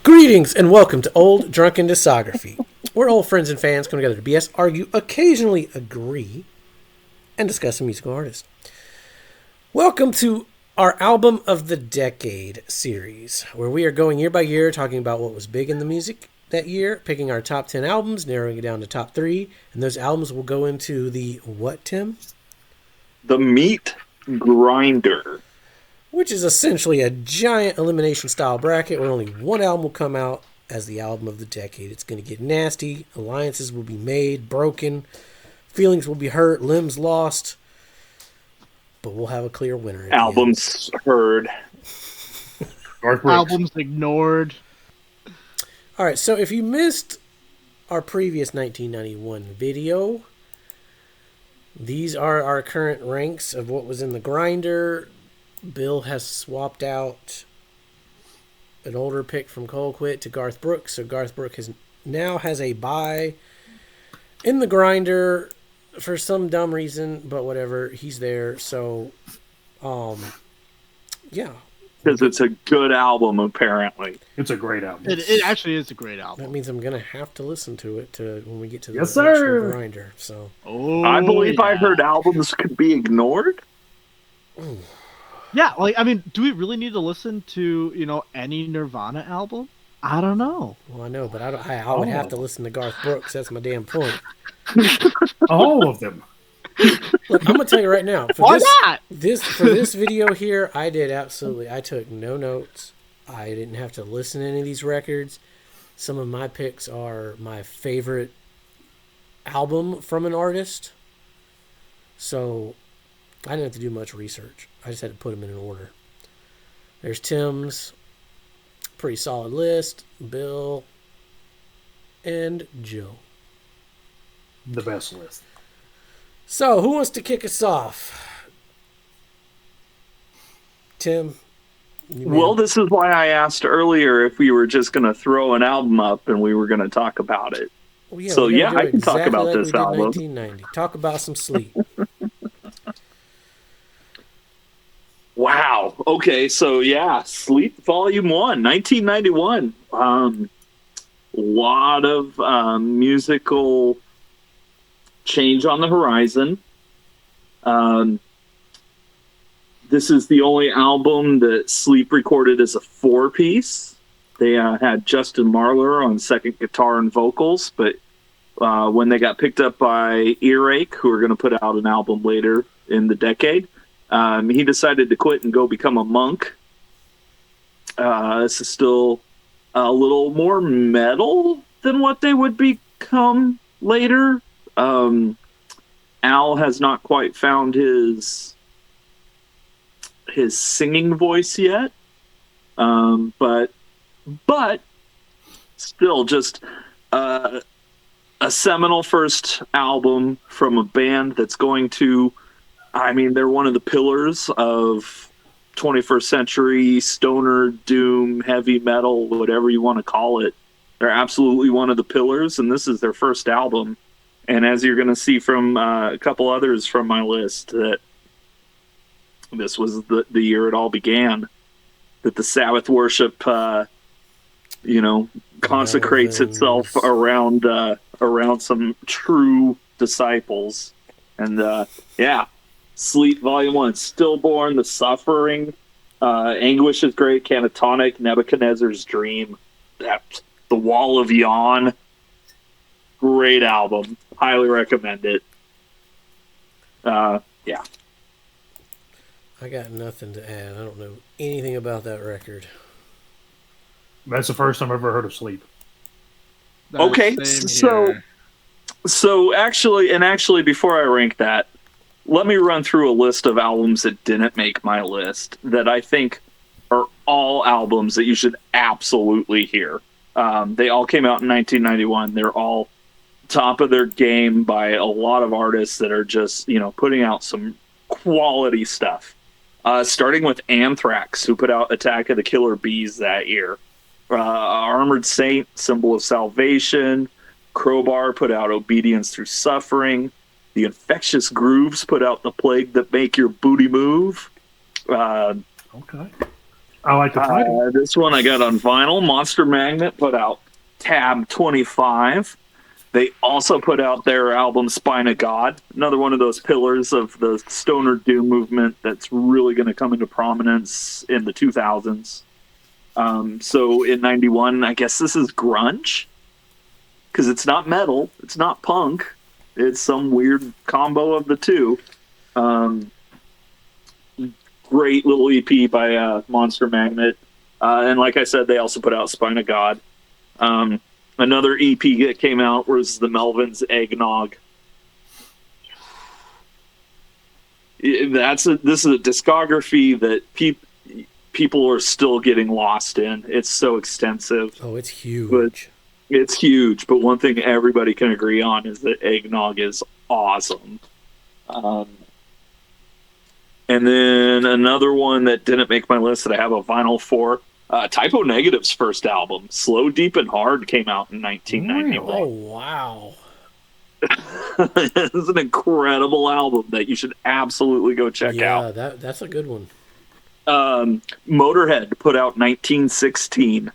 Greetings and welcome to Old Drunken Discography. We're old friends and fans come together to BS, argue, occasionally agree, and discuss a musical artist. Welcome to our Album of the Decade series, where we are going year by year talking about what was big in the music that year, picking our top 10 albums, narrowing it down to top 3, and those albums will go into the what, Tim? The meat grinder. Which is essentially a giant elimination style bracket where only one album will come out as the album of the decade. It's going to get nasty. Alliances will be made, broken. Feelings will be hurt. Limbs lost. But we'll have a clear winner. Albums heard. Albums ignored. All right, so if you missed our previous 1991 video, these are our current ranks of what was in the grinder. Bill has swapped out an older pick from Colquitt to Garth Brooks, so Garth Brooks now has a bye in the grinder for some dumb reason, but whatever, he's there. So, yeah, because it's a good album. Apparently, it's a great album. It actually is a great album. That means I'm gonna have to listen to it when we get to the yes, actual grinder. So, I believe I heard albums could be ignored. Ooh. Yeah, like, I mean, do we really need to listen to, any Nirvana album? I don't know. Well, I know, but I would have to listen to Garth Brooks. That's my damn point. All of them. Look, I'm going to tell you right now. Why not? For this video here, I took no notes. I didn't have to listen to any of these records. Some of my picks are my favorite album from an artist. So I didn't have to do much research. I just had to put them in an order. There's Tim's. Pretty solid list. Bill. And Joe. The best list. So, who wants to kick us off? Tim? Well, this is why I asked earlier if we were just going to throw an album up and we were going to talk about it. Well, yeah, so, yeah, I can talk about like this album. 1990. Talk about some Sleep. Wow. Okay, so yeah, Sleep Volume 1, 1991. A lot of musical change on the horizon. This is the only album that Sleep recorded as a 4-piece. They had Justin Marler on second guitar and vocals, but when they got picked up by Earache, who are going to put out an album later in the decade, he decided to quit and go become a monk. This is still a little more metal than what they would become later. Al has not quite found his singing voice yet. But still just a seminal first album from a band that's going to, I mean, they're one of the pillars of 21st century stoner, doom, heavy metal, whatever you want to call it. They're absolutely one of the pillars, and this is their first album. And as you're going to see from a couple others from my list, that this was the year it all began, that the Sabbath worship, consecrates itself around some true disciples. And, yeah. Sleep Volume 1, Stillborn, The Suffering, Anguish is great, Catatonic, Nebuchadnezzar's Dream, The Wall of Yawn. Great album. Highly recommend it. Yeah. I got nothing to add. I don't know anything about that record. That's the first time I've ever heard of Sleep. Okay, so actually, before I rank that, let me run through a list of albums that didn't make my list that I think are all albums that you should absolutely hear. They all came out in 1991. They're all top of their game by a lot of artists that are just, putting out some quality stuff. Starting with Anthrax, who put out Attack of the Killer Bees that year. Armored Saint, Symbol of Salvation. Crowbar put out Obedience Through Suffering. The Infectious Grooves put out The Plague That Make Your Booty Move. Okay. I like the title. This one I got on vinyl. Monster Magnet put out Tab 25. They also put out their album Spine of God, another one of those pillars of the stoner doom movement that's really going to come into prominence in the 2000s. So in 91, I guess this is grunge, because it's not metal, it's not punk, it's some weird combo of the two. Great little EP by Monster Magnet. And like I said, they also put out Spine of God. Another EP that came out was the Melvins Eggnog. This is a discography that people are still getting lost in. It's so extensive. Oh, it's huge. But it's huge. But one thing everybody can agree on is that Eggnog is awesome. And then another one that didn't make my list that I have a vinyl for. Typo Negative's first album, Slow, Deep, and Hard, came out in 1991. Oh, wow. It's an incredible album that you should absolutely go check out. Yeah, that's a good one. Motorhead put out 1916.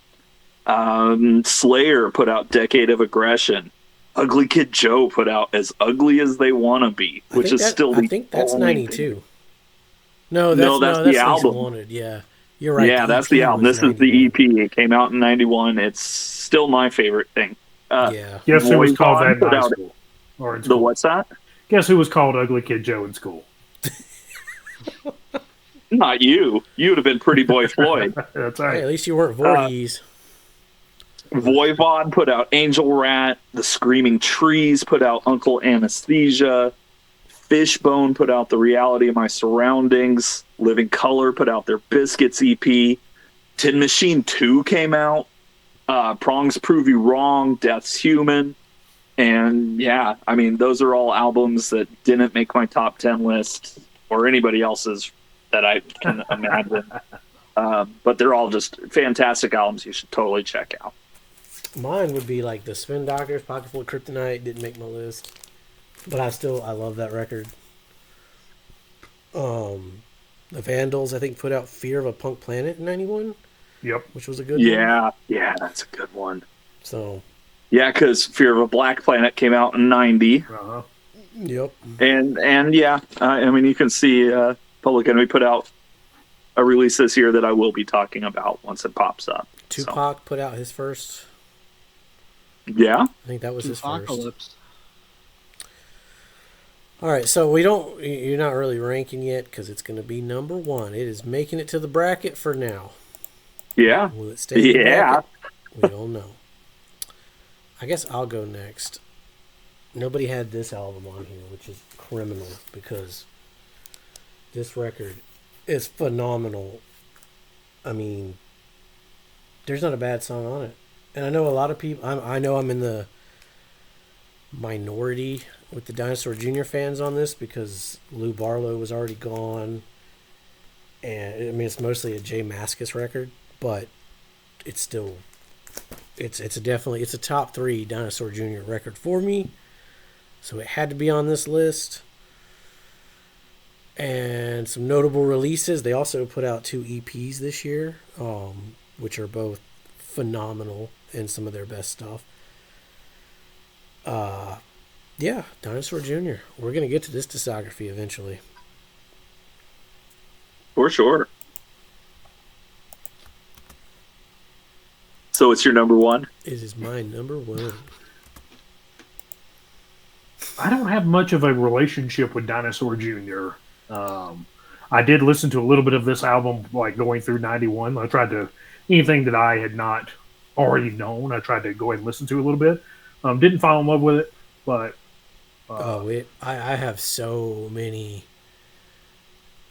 Slayer put out Decade of Aggression. Ugly Kid Joe put out As Ugly as They Wanna Be, which is still I think that's 92. No, that's the album. Wanted. Yeah. You're right. Yeah, that's the album. This is the EP. It came out in 91. It's still my favorite thing. Yeah. Guess who was called that in put high out school? Or in school? The what's that? Guess who was called Ugly Kid Joe in school? Not you. You would have been Pretty Boy Floyd. That's Hey, right. at least you weren't Voorhees. Voivod put out Angel Rat. The Screaming Trees put out Uncle Anesthesia. Fishbone put out The Reality of My Surroundings. Living Color put out their Biscuits EP. Tin Machine 2 came out. Prongs Prove You Wrong. Death's Human. And yeah, I mean, those are all albums that didn't make my top 10 list or anybody else's that I can imagine. But they're all just fantastic albums you should totally check out. Mine would be like the Spin Doctors, Pocket Full of Kryptonite. Didn't make my list, but I love that record. The Vandals, I think, put out Fear of a Punk Planet in 91. Yep. Which was a good one. Yeah, that's a good one. So. Yeah, because Fear of a Black Planet came out in 90. Uh-huh. Yep. And yeah, I mean, you can see Public Enemy put out a release this year that I will be talking about once it pops up. Tupac put out his first. Yeah. I think that was his first. All right, so you're not really ranking yet because it's going to be number one. It is making it to the bracket for now. Yeah. Will it stay in the bracket? We don't know. I guess I'll go next. Nobody had this album on here, which is criminal because this record is phenomenal. I mean, there's not a bad song on it. And I know a lot of people, I know I'm in the minority with the Dinosaur Jr. fans on this because Lou Barlow was already gone. And I mean, it's mostly a Jay Mascis record, but it's still, it's a top 3 Dinosaur Jr. record for me. So it had to be on this list. And some notable releases. They also put out 2 EPs this year, which are both phenomenal and some of their best stuff. Yeah, Dinosaur Jr. We're going to get to this discography eventually. For sure. So it's your number one? It is my number one. I don't have much of a relationship with Dinosaur Jr. I did listen to a little bit of this album, like going through 91. I tried to, anything that I had not already known, I tried to go ahead and listen to a little bit. Didn't fall in love with it, but... I have so many...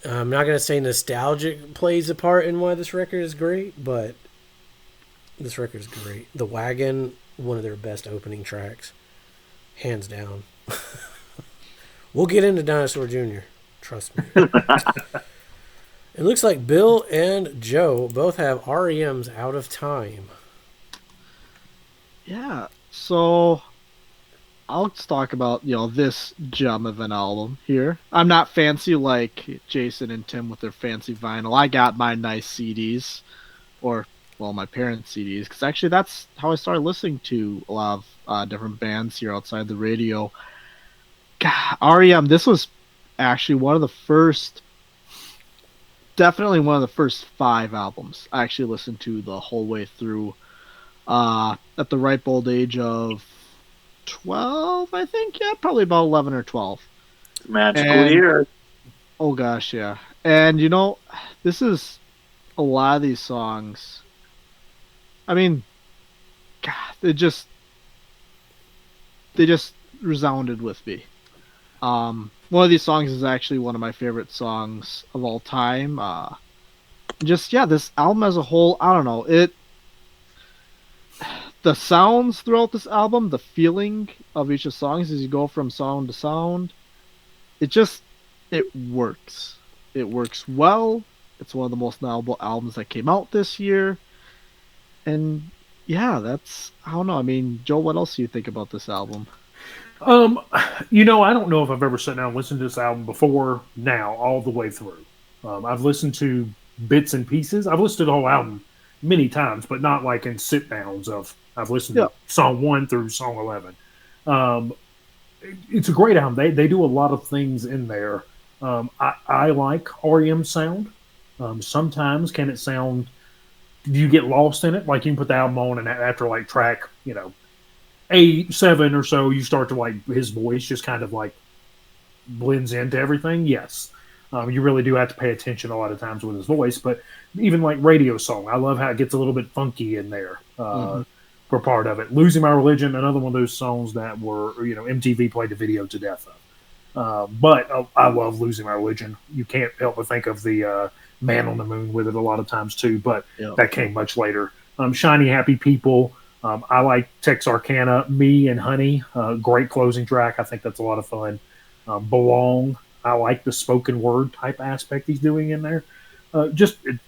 I'm not going to say nostalgic plays a part in why this record is great, but this record is great. The Wagon, one of their best opening tracks. Hands down. We'll get into Dinosaur Jr. Trust me. It looks like Bill and Joe both have REM's Out of Time. Yeah, so I'll just talk about, this gem of an album here. I'm not fancy like Jason and Tim with their fancy vinyl. I got my nice CDs, or, well, my parents' CDs, because actually that's how I started listening to a lot of different bands here outside the radio. God, REM, this was actually definitely one of the first 5 albums I actually listened to the whole way through at the ripe old age of 12, I think. Yeah, probably about 11 or 12. Magical year. Oh gosh, yeah. And this is a lot of these songs. I mean, God, they just resounded with me. One of these songs is actually one of my favorite songs of all time. This album as a whole, I don't know, the sounds throughout this album, the feeling of each of the songs as you go from sound to sound, it works. It works well. It's one of the most knowable albums that came out this year. And yeah, I don't know. I mean, Joe, what else do you think about this album? I don't know if I've ever sat down and listened to this album before now, all the way through. I've listened to bits and pieces. I've listened to the whole album many times, but not like in sit downs I've listened to song 1 through song 11. It's a great album. They do a lot of things in there. I like REM sound. Sometimes can it sound, do you get lost in it? Like you can put the album on and after like track, 8, 7 or so, you start to like his voice just kind of like blends into everything. Yes. You really do have to pay attention a lot of times with his voice, but even like radio song, I love how it gets a little bit funky in there for part of it. Losing My Religion, another one of those songs that were, MTV played the video to death of. But I love Losing My Religion. You can't help but think of the Man on the Moon with it a lot of times too, but that came much later. Shiny Happy People. I like Texarkana, Me and Honey. Great closing track. I think that's a lot of fun. Belong. I like the spoken word type aspect he's doing in there. Just a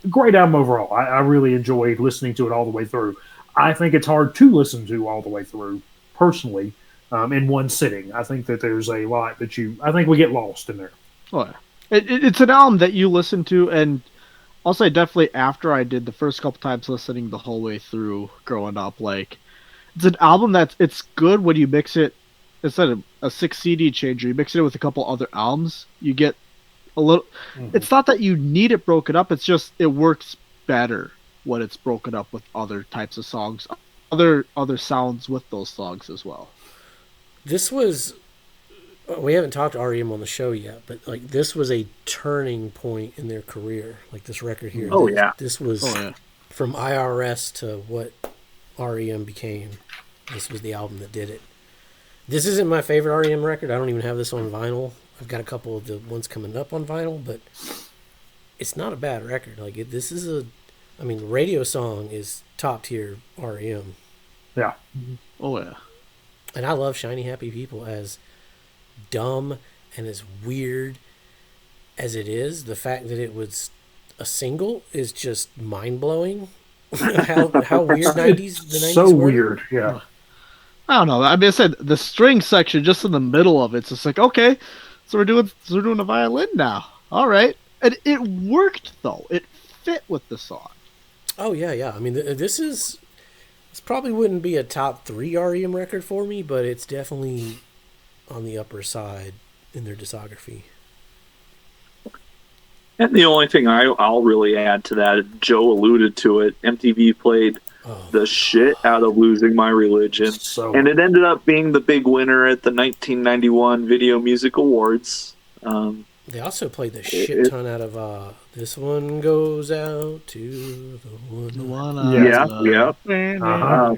great album overall. I really enjoyed listening to it all the way through. I think it's hard to listen to all the way through, personally, in one sitting. I think that there's a lot I think we get lost in there. Oh, yeah. It's an album that you listen to, and I'll say definitely after I did the first couple times listening the whole way through growing up, like, it's an album it's good when you mix it, instead of a 6 CD changer, you mix it with a couple other albums, you get a little, it's not that you need it broken up, it's just, it works better when it's broken up with other types of songs, other sounds with those songs as well. This was, we haven't talked REM on the show yet, but like this was a turning point in their career. Like this record here. This was from IRS to what REM became. This was the album that did it. This isn't my favorite REM record. I don't even have this on vinyl. I've got a couple of the ones coming up on vinyl, but it's not a bad record. Like Radio Song is top tier REM. Yeah. Oh yeah. And I love Shiny Happy People, as dumb and as weird as it is. The fact that it was a single is just mind blowing. how weird the 90s so were. Weird, yeah. I don't know. I mean, I said the string section just in the middle of it's just like, okay, so we're doing a violin now. All right, and it worked though. It fit with the song. Oh yeah. I mean, this probably wouldn't be a top 3 REM record for me, but it's definitely on the upper side in their discography. And the only thing I'll really add to that, Joe alluded to it, MTV played the shit out of Losing My Religion. And it ended up being the big winner at the 1991 Video Music Awards. They also played the shit ton out of This One Goes Out to the One. Yeah.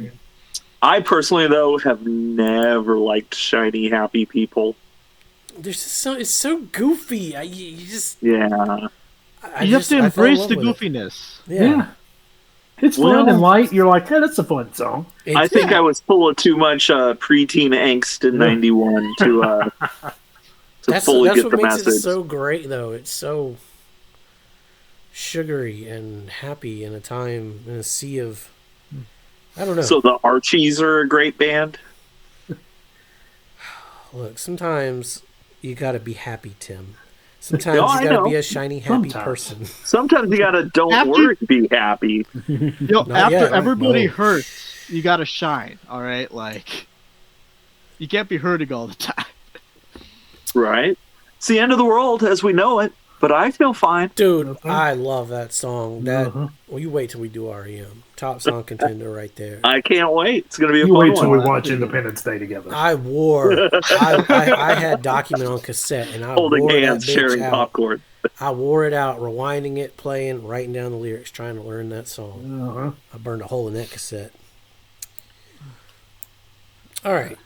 I personally, though, have never liked Shiny Happy People. It's so goofy. You have to embrace the goofiness. Yeah. It's fun and light. You're like, hey, that's a fun song. I think I was full of too much preteen angst in 91 to fully get the message. That's what makes it so great, though. It's so sugary and happy in a sea of, I don't know. So the Archies are a great band? Look, sometimes you gotta be happy, Tim. Sometimes No, you I gotta know. be a shiny, happy Sometimes. person. Sometimes you gotta don't After- worry, be happy. Not After yet. everybody No. hurts, you gotta shine. All right, like you can't be hurting all the time. Right? It's the end of the world as we know it, but I feel fine. Dude, Okay. I love that song. That Uh-huh. well, you wait till we do REM. Top song contender right there. I can't wait. It's gonna be a You fun wait till one. we watch Independence Day together. I had document on cassette and I Holding wore hands, that bitch sharing out. popcorn. I wore it out, rewinding it, playing, writing down the lyrics, trying to learn that song. Uh-huh. I burned a hole in that cassette. All right,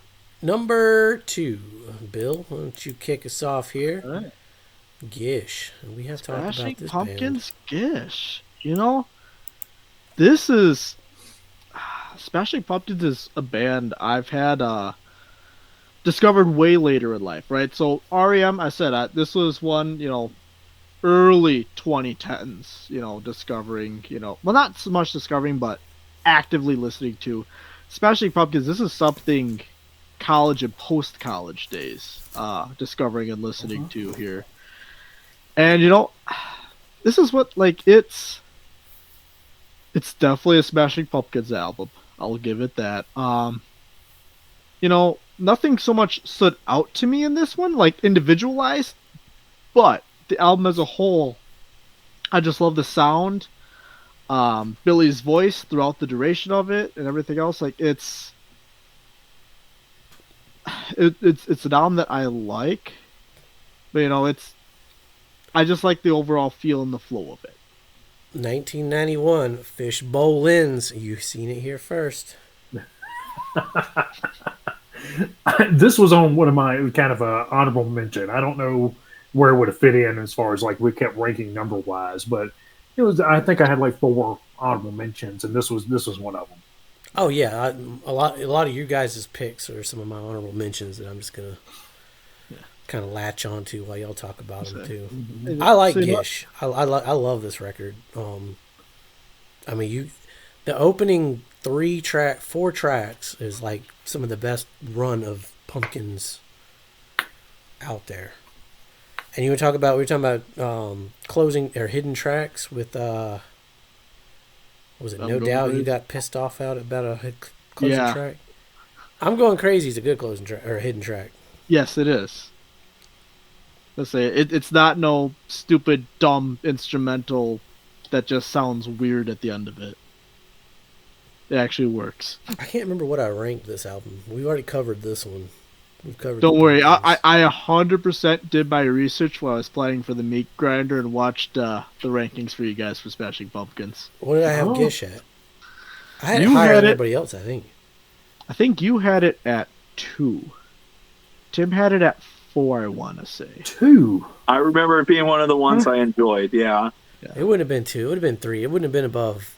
number 2, Bill. Why don't you kick us off here? All right. Gish. We have talked Smashing about this Pumpkins Gish. You know, this is Smashing Pumpkins is a band I've had discovered way later in life, right? So REM, I said this was one, early 2010s, discovering, well, not so much discovering, but actively listening to. Smashing Pumpkins, this is something college and post-college days discovering and listening to here. And, this is what, it's definitely a Smashing Pumpkins album. I'll give it that. Nothing so much stood out to me in this one, like individualized, but the album as a whole, I just love the sound, Billy's voice throughout the duration of it, and everything else. Like it's an album that I like, but I just like the overall feel and the flow of it. 1991, Fishbowl Lens. You've seen it here first. This was on one of my kind of a honorable mention. I don't know where it would have fit in as far as like we kept ranking number wise, but it was. I think I had like 4 honorable mentions, and this was one of them. Oh yeah, a lot of you guys' picks are some of my honorable mentions that I'm just gonna kind of latch onto while y'all talk about them too. Mm-hmm. I like Gish. I love this record. I mean, the opening 4 tracks is like some of the best run of Pumpkins out there. And we were talking about closing or hidden tracks with was it No Doubt? You got pissed off about a closing track. I'm Going Crazy is a good closing track or a hidden track. Yes, it is. Let's say it's not no stupid dumb instrumental that just sounds weird at the end of it. It actually works. I can't remember what I ranked this album. We've already covered this one. We've covered. Don't worry, I 100% did my research while I was planning for the meat grinder and watched the rankings for you guys for Smashing Pumpkins. What did I have Gish at? I had it You higher had than it- everybody else, I think. I think you had it at 2. Tim had it at 4, I want to say. 2. I remember it being one of the ones I enjoyed. Yeah. It wouldn't have been 2. It would have been 3. It wouldn't have been above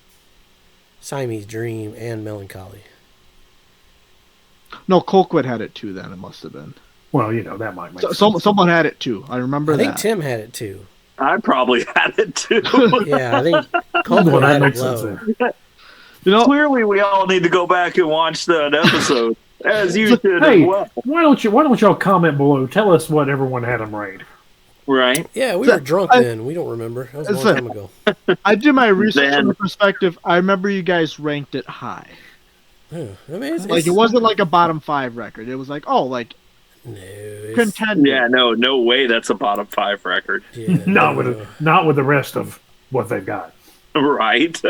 Siamese Dream and Melancholy. No, Colquitt had it 2 then, it must have been. Well, that might make sense. Someone had it 2. I remember I that. think Tim had it too. I probably had it too. Yeah, I think Well, Colquitt that had it makes sense low. then. Clearly, we all need to go back and watch that episode, as you should Hey, as well. why don't y'all comment below? Tell us what everyone had them ranked. Right? Yeah, we were drunk then. We don't remember. That was a long time ago. I did my research Then- from the perspective. I remember you guys ranked it high. Yeah, I mean, Like, it wasn't like a bottom 5 record. It was like, no, contender. Yeah, no way that's a bottom 5 record. yeah, Not with the rest of what they've got. Right?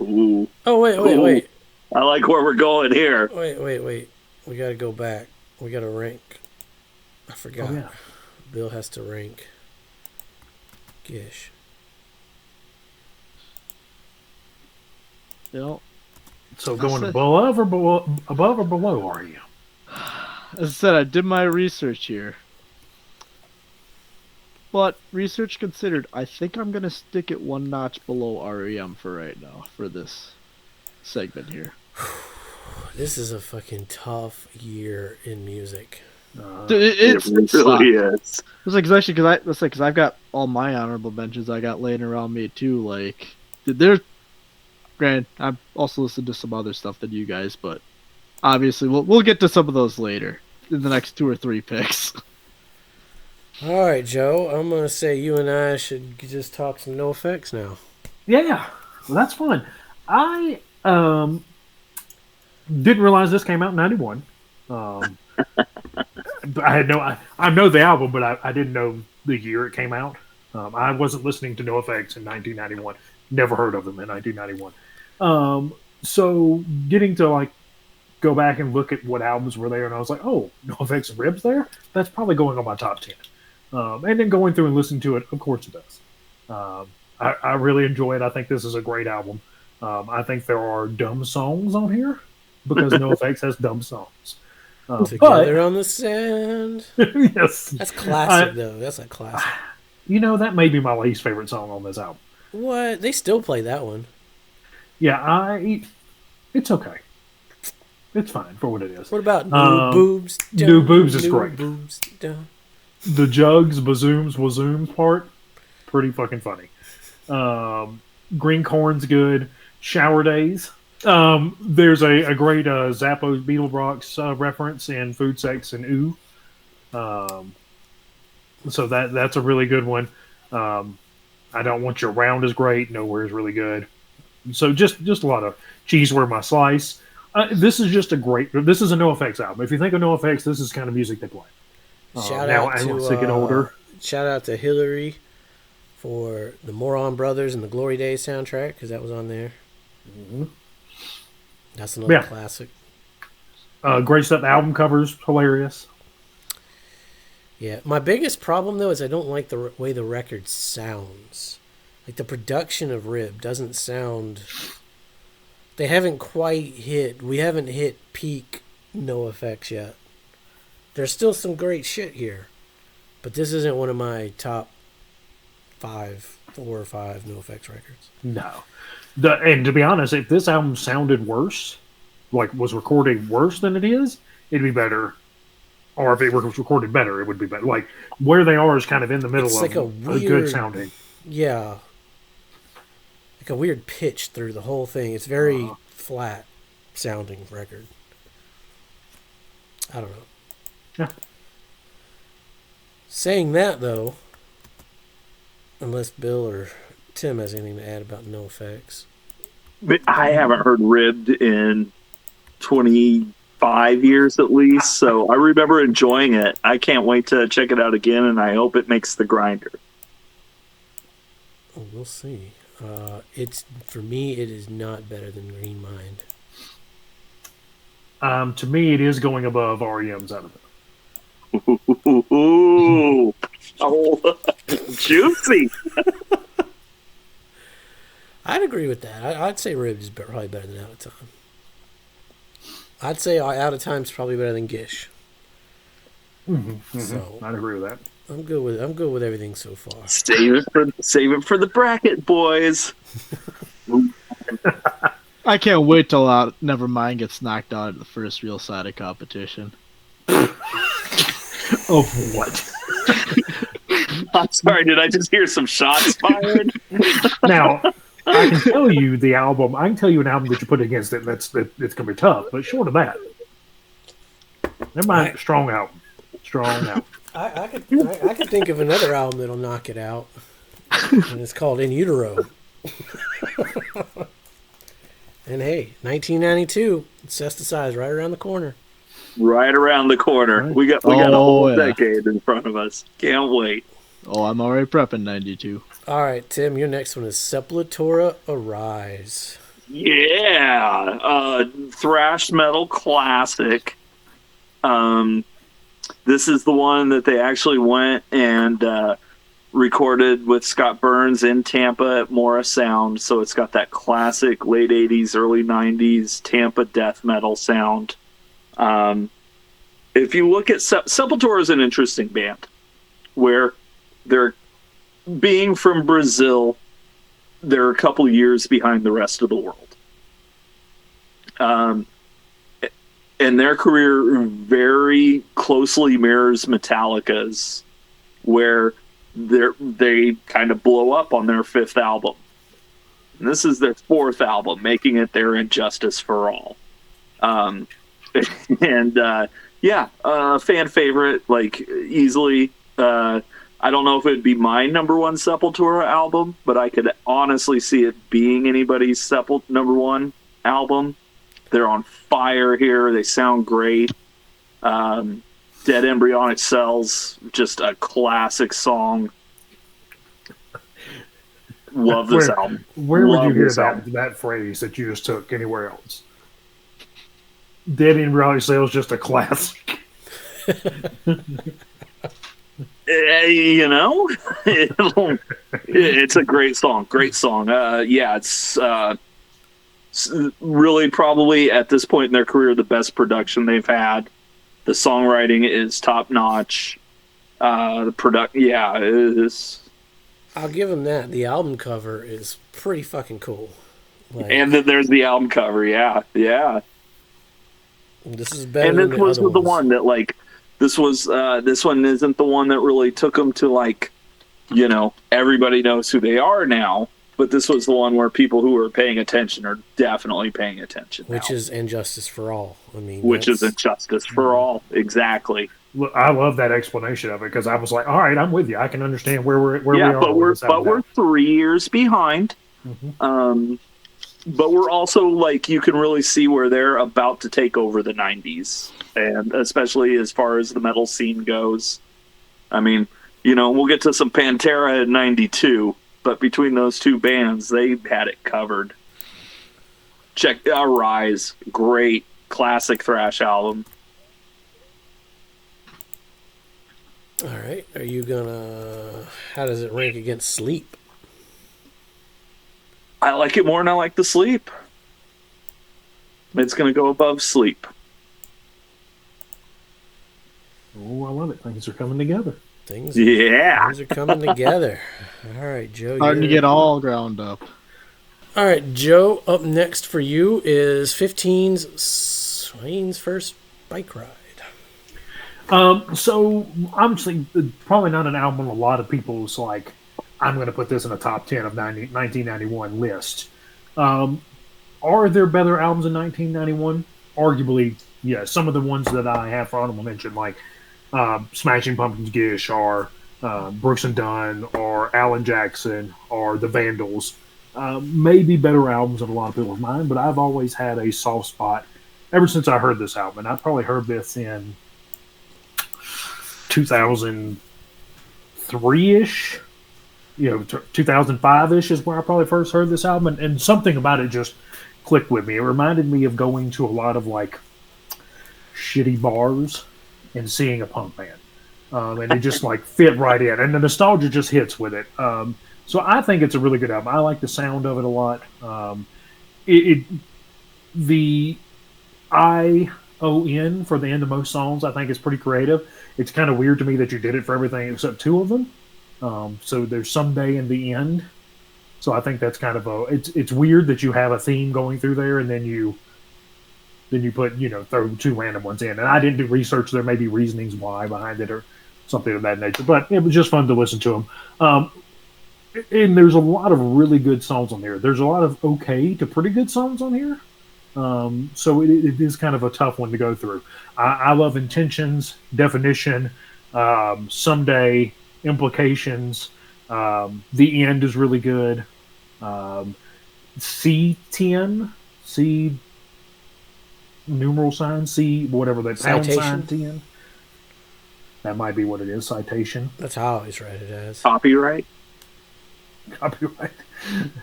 Ooh. Oh wait. I like where we're going here. Wait. We gotta go back. We gotta rank. I forgot. Oh, yeah. Bill has to rank Gish. So going above or below are you? As I said, I did my research here. But research considered, I think I'm gonna stick it 1 notch below REM for right now for this segment here. This is a fucking tough year in music. It really is. It's like especially because I've got all my honorable mentions I got laying around me too. Like they're granted, I've also listened to some other stuff than you guys, but obviously we'll get to some of those later. in the next 2 or 3 picks. All right, Joe. I'm gonna say you and I should just talk some NoFX now. Yeah, well, that's fun. I didn't realize this came out in '91. I had I know the album, but I didn't know the year it came out. I wasn't listening to NoFX in 1991. Never heard of them in 1991. So getting to like go back and look at what albums were there, and I was like, oh, NoFX and Ribs there? That's probably going on my top 10. And then going through and listening to it, of course it does. I really enjoy it. I think this is a great album. I think there are dumb songs on here because NoFX has dumb songs. Together on the Sand. Yes. That's classic, though. That's a classic. You know, that may be my least favorite song on this album. What? They still play that one. Yeah, it's okay. It's fine for what it is. What about New Boobs? New Boobs is great. Boobs down. The Jugs, Bazooms, Wazooms part, pretty fucking funny. Green Corn's good. Shower Days. There's a great Zappos Beetle Rocks reference in Food, Sex, and Ooh. So that's a really good one. I Don't Want You Around is great. Nowhere is really good. So just a lot of Cheese Where My Slice. This is just this is a NoFX album. If you think of NoFX, this is the kind of music they play. Shout now out I want to to get older. Shout out to Hillary for the Moron Brothers and the Glory Days soundtrack, because that was on there. Mm-hmm. That's another classic. Great stuff. Album covers hilarious. Yeah, my biggest problem though is I don't like the way the record sounds. Like the production of Rib doesn't sound. They haven't quite hit. We haven't hit peak NoFX yet. There's still some great shit here, but this isn't one of my top 4 or 5 NoFX records. No. And to be honest, if this album sounded worse, like was recorded worse than it is, it'd be better. Or if it was recorded better, it would be better. Like where they are is kind of in the middle It's of like a good sounding. Yeah. Like a weird pitch through the whole thing. It's very flat sounding record. I don't know. Yeah. Saying that though, unless Bill or Tim has anything to add about NoFX. I haven't heard Ribbed in 25 years at least, so I remember enjoying it. I can't wait to check it out again, and I hope it makes the grinder. Oh, we'll see. For me, it is not better than Green Mind. To me, it is going above REM's out of it. Ooh, oh, juicy. I'd agree with that. I'd say Ribs is probably better than Out of Time. I'd say Out of Time's probably better than Gish. Mm-hmm. So I'd agree with that. I'm good with everything so far. Save it for the bracket, boys. I can't wait till Nevermind gets knocked out at the first real sided competition. Of what? I'm sorry, did I just hear some shots fired? Now, I can tell you the album. I can tell you an album that you put against it. It's going to be tough, but short of that, Nevermind. Strong album. I could think of another album that'll knock it out, and it's called In Utero. And hey, 1992, Cesticide's right around the corner. Right around the corner. Right. We got a whole yeah. decade in front of us. Can't wait. Oh, I'm already prepping 92. All right, Tim, your next one is Sepultura Arise. Yeah, thrash metal classic. This is the one that they actually went and recorded with Scott Burns in Tampa at Mora Sound. So it's got that classic late 80s, early 90s Tampa death metal sound. If you look at Sepultura is an interesting band where they're being from Brazil, they're a couple years behind the rest of the world. And their career very closely mirrors Metallica's, where they kind of blow up on their 5th album. And this is their 4th album, making it their Injustice for All. And fan favorite, like easily. I don't know if it would be my number one Sepultura album, but I could honestly see it being anybody's number one album. They're on fire here. They sound great. Dead Embryonic Cells, just a classic song. Love this album. Where would you hear that phrase that you just took anywhere else? Dead Embryonic Cells, just a classic. It's a great song. Great song. It's really probably at this point in their career the best production they've had. The songwriting is top notch. The it is. I'll give them that. The album cover is pretty fucking cool. And then there's the album cover. Yeah. This is better. And this was the one that this one isn't the one that really took them to everybody knows who they are now. But this was the one where people who are paying attention are definitely paying attention. Which is Injustice for All. Which is Injustice for All. Exactly. Look, I love that explanation of it because I was like, all right, I'm with you. I can understand where we are. But we're 3 years behind. Mm-hmm. But we're also you can really see where they're about to take over the 90s, and especially as far as the metal scene goes. I mean, we'll get to some Pantera in 92, but between those two bands, they had it covered. Check Rise, great classic thrash album. All right, are you gonna? How does it rank against Sleep? I like it more than I like the Sleep. It's going to go above Sleep. Oh, I love it. Things are coming together. Things are coming together. All right, Joe. Starting to get all ground up. All right, Joe, up next for you is 15's Swain's First Bike Ride. So, obviously, probably not an album a lot of people's I'm going to put this in a top 10 of 1991 list. Are there better albums in 1991? Arguably, yes. Some of the ones that I have for honorable mention, like Smashing Pumpkins Gish, or Brooks and Dunn, or Alan Jackson, or The Vandals, may be better albums in a lot of people's mind, but I've always had a soft spot ever since I heard this album. And I probably heard this in 2003-ish. 2005-ish is where I probably first heard this album, and something about it just clicked with me. It reminded me of going to a lot of shitty bars and seeing a punk band, and it just fit right in, and the nostalgia just hits with it. So I think it's a really good album. I like the sound of it a lot. The ION for the end of most songs I think is pretty creative. It's kind of weird to me that you did it for everything except two of them. So there's Someday in the end. So I think that's kind of it's weird that you have a theme going through there and then you put, throw two random ones in. And I didn't do research. There may be reasonings why behind it or something of that nature, but it was just fun to listen to them. And there's a lot of really good songs on here. There's a lot of okay to pretty good songs on here. So it is kind of a tough one to go through. I love Intentions, Definition, Someday, Implications. The End is really good. C10, C numeral sign, C whatever that pound sign 10. That might be what it is. Citation. That's how I always write it as. Copyright.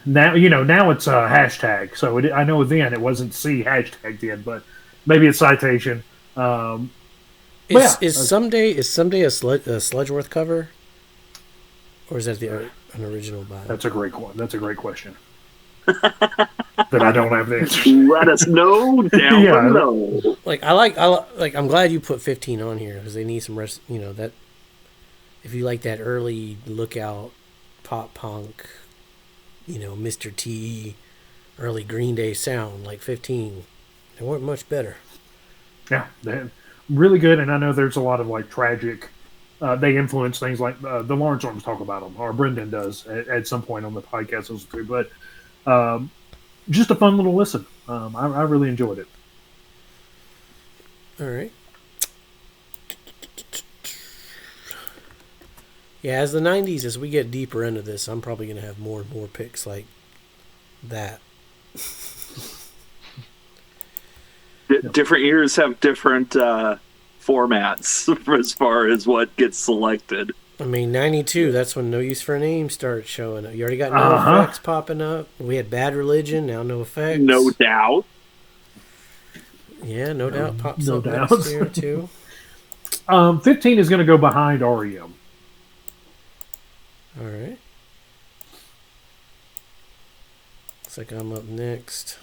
Now now it's a hashtag. So I know then it wasn't C hashtag then, but maybe it's citation. Is Someday a Sludgeworth cover, or is that an original by? That's a great one. That's a great question. That I don't have the answer. Let us know down below. I'm glad you put 15 on here because they need some rest. That if you like that early Lookout pop punk, Mr. T, early Green Day sound, 15, they weren't much better. Yeah, they're really good, and I know there's a lot of tragic. They influence things like the Lawrence Arms talk about them, or Brendan does at some point on the podcast. But just a fun little listen. I really enjoyed it. All right. Yeah, as the 90s, as we get deeper into this, I'm probably going to have more and more picks like that. Different years have different formats as far as what gets selected. I mean, 92, that's when No Use for a Name started showing up. You already got No Uh-huh. Effects popping up. We had Bad Religion, now No Effects. No doubt. Yeah, No Doubt pops no up doubt. next year, too. 15 is going to go behind REM. All right. Looks like I'm up next.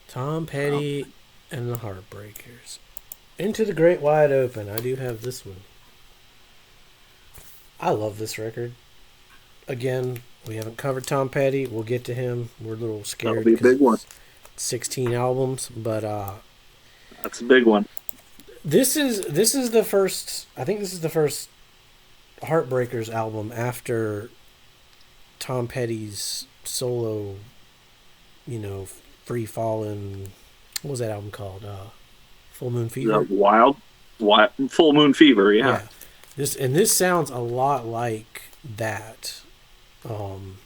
Tom Petty and the Heartbreakers. Into the Great Wide Open. I do have this one. I love this record. Again, we haven't covered Tom Petty. We'll get to him. We're a little scared. That'll be a big one. 16 albums, but That's a big one. this is the first. I think this is the first Heartbreakers album after Tom Petty's solo. Free Fallin'. What was that album called? Full Moon Fever. Wild, Full Moon Fever. Yeah. This sounds a lot like that. And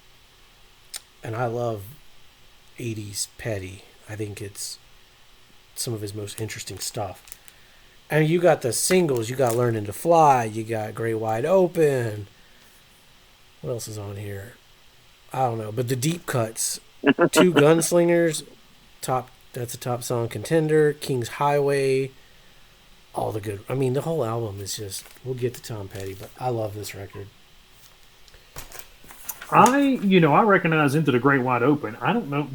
I love 80s Petty. I think it's some of his most interesting stuff. And you got the singles. You got Learning to Fly. You got Great Wide Open. What else is on here? I don't know. But the deep cuts. Two Gunslingers. That's a top song contender. King's Highway. All the good. I mean, the whole album is just. We'll get to Tom Petty, but I love this record. I recognize Into the Great Wide Open. I don't know.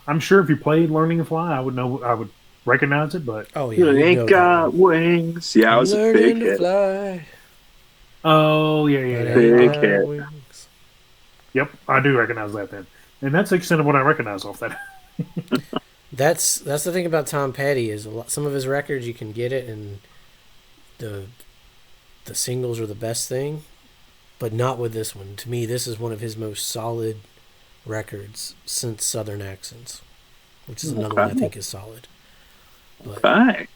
I'm sure if you played Learning to Fly, I would recognize it, but Oh yeah, You you ain't know got that. wings. Yeah, it was a Learning big to hit. fly. oh yeah. Big Without hit. wings. Yep, I do recognize that then. And that's the extent of what I recognize off that. That's the thing about Tom Petty is some of his records you can get it and the singles are the best thing, but not with this one. To me, this is one of his most solid records since Southern Accents, which is another one I think is solid. But Okay.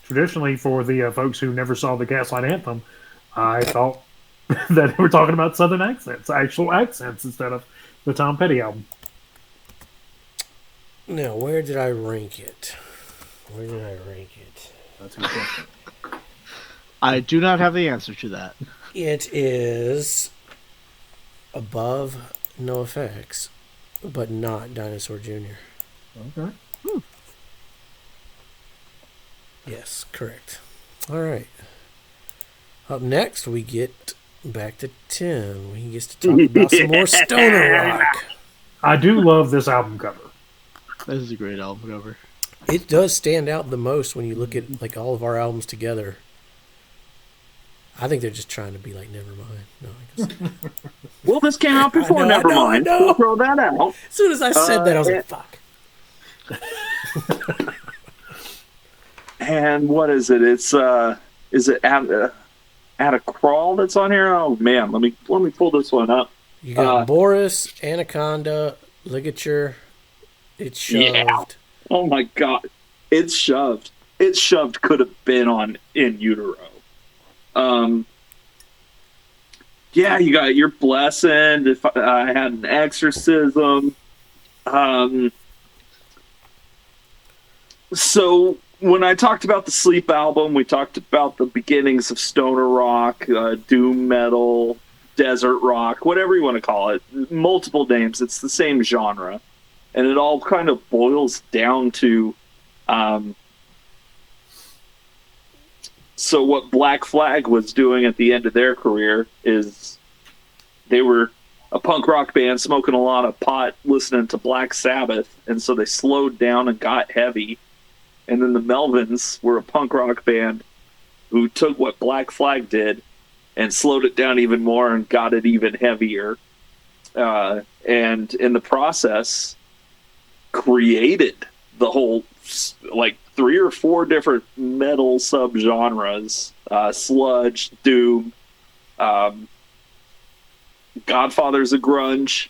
Traditionally, for the folks who never saw the Gaslight Anthem, I thought that they were talking about Southern accents, actual accents, instead of the Tom Petty album. now, where did I rank it? That's a good question. I do not have the answer to that. It is above No Effects, but not Dinosaur Jr. Okay. Yes, correct. All right. Up next, we get back to Tim. He gets to talk about some more stoner rock. I do love this album cover. This is a great album cover. It does stand out the most when you look at like all of our albums together. I think they're just trying to be like, never mind. No, I guess. Well, this came out before I know, Nevermind. I know. We'll throw that out. As soon as I said that, I was like, fuck. And what is it? It's is it at a crawl that's on here? Oh man, let me pull this one up. You got Boris, Anaconda, Ligature. It's shoved. Yeah. Oh my god, it's shoved. It's shoved could have been on In Utero. Yeah, you got Your Blessing. If I had an Exorcism. So when I talked about the Sleep album, we talked about the beginnings of stoner rock, doom metal, desert rock, whatever you want to call it. Multiple names. It's the same genre. And it all kind of boils down to so what Black Flag was doing at the end of their career is they were a punk rock band smoking a lot of pot, listening to Black Sabbath, and so they slowed down and got heavy. And then the Melvins were a punk rock band who took what Black Flag did and slowed it down even more and got it even heavier. And in the process, created the whole, like, 3 or 4 different metal subgenres. Sludge, doom, Godfather's a grunge.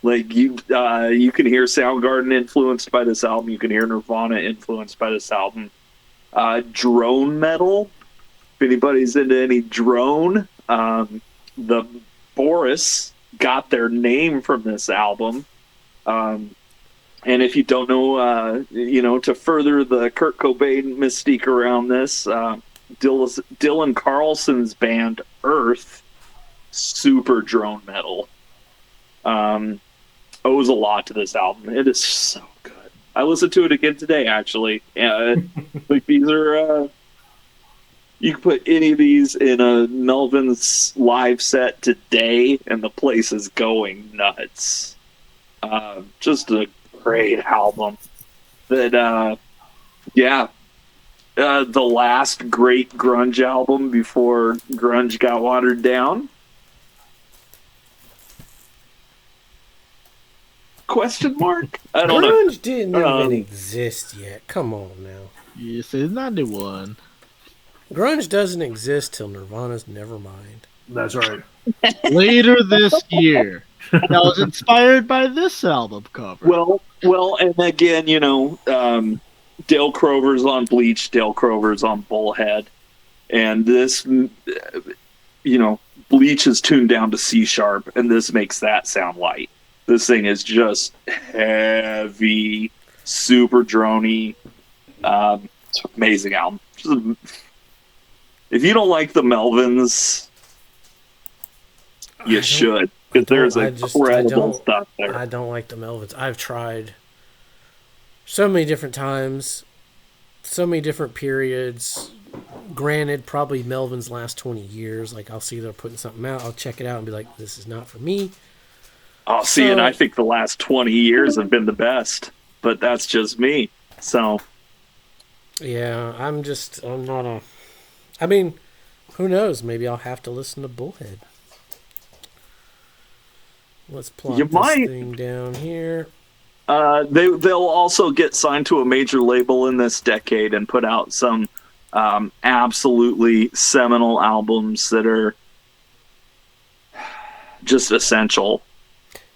Like you can hear Soundgarden influenced by this album. You can hear Nirvana influenced by this album. Drone metal. If anybody's into any drone, the Boris got their name from this album. And if you don't know, to further the Kurt Cobain mystique around this, Dylan Carlson's band Earth, super drone metal, owes a lot to this album. It is so good. I listened to it again today, actually. Like these are, you can put any of these in a Melvin's live set today, and the place is going nuts. Just a great album. That, the last great grunge album before grunge got watered down. Question mark? I don't know. Grunge didn't even exist yet. Come on now. Yes, it's 91. Grunge doesn't exist till Nirvana's Nevermind. That's right. Later this year. That was inspired by this album cover. Well, and again, Dale Crover's on Bleach, Dale Crover's on Bullhead, and this, Bleach is tuned down to C sharp, and this makes that sound light. This thing is just heavy, super droney. It's an amazing album. If you don't like the Melvins, you should. Because there's incredible stuff there. I don't like the Melvins. I've tried so many different times, so many different periods. Granted, probably Melvin's last 20 years. Like, I'll see they're putting something out. I'll check it out and be like, this is not for me. Oh, see, and I think the last 20 years have been the best. But that's just me. So. Yeah, I'm not a... I mean, who knows? Maybe I'll have to listen to Bullhead. Let's plot this thing down here. They'll also get signed to a major label in this decade and put out some absolutely seminal albums that are just essential.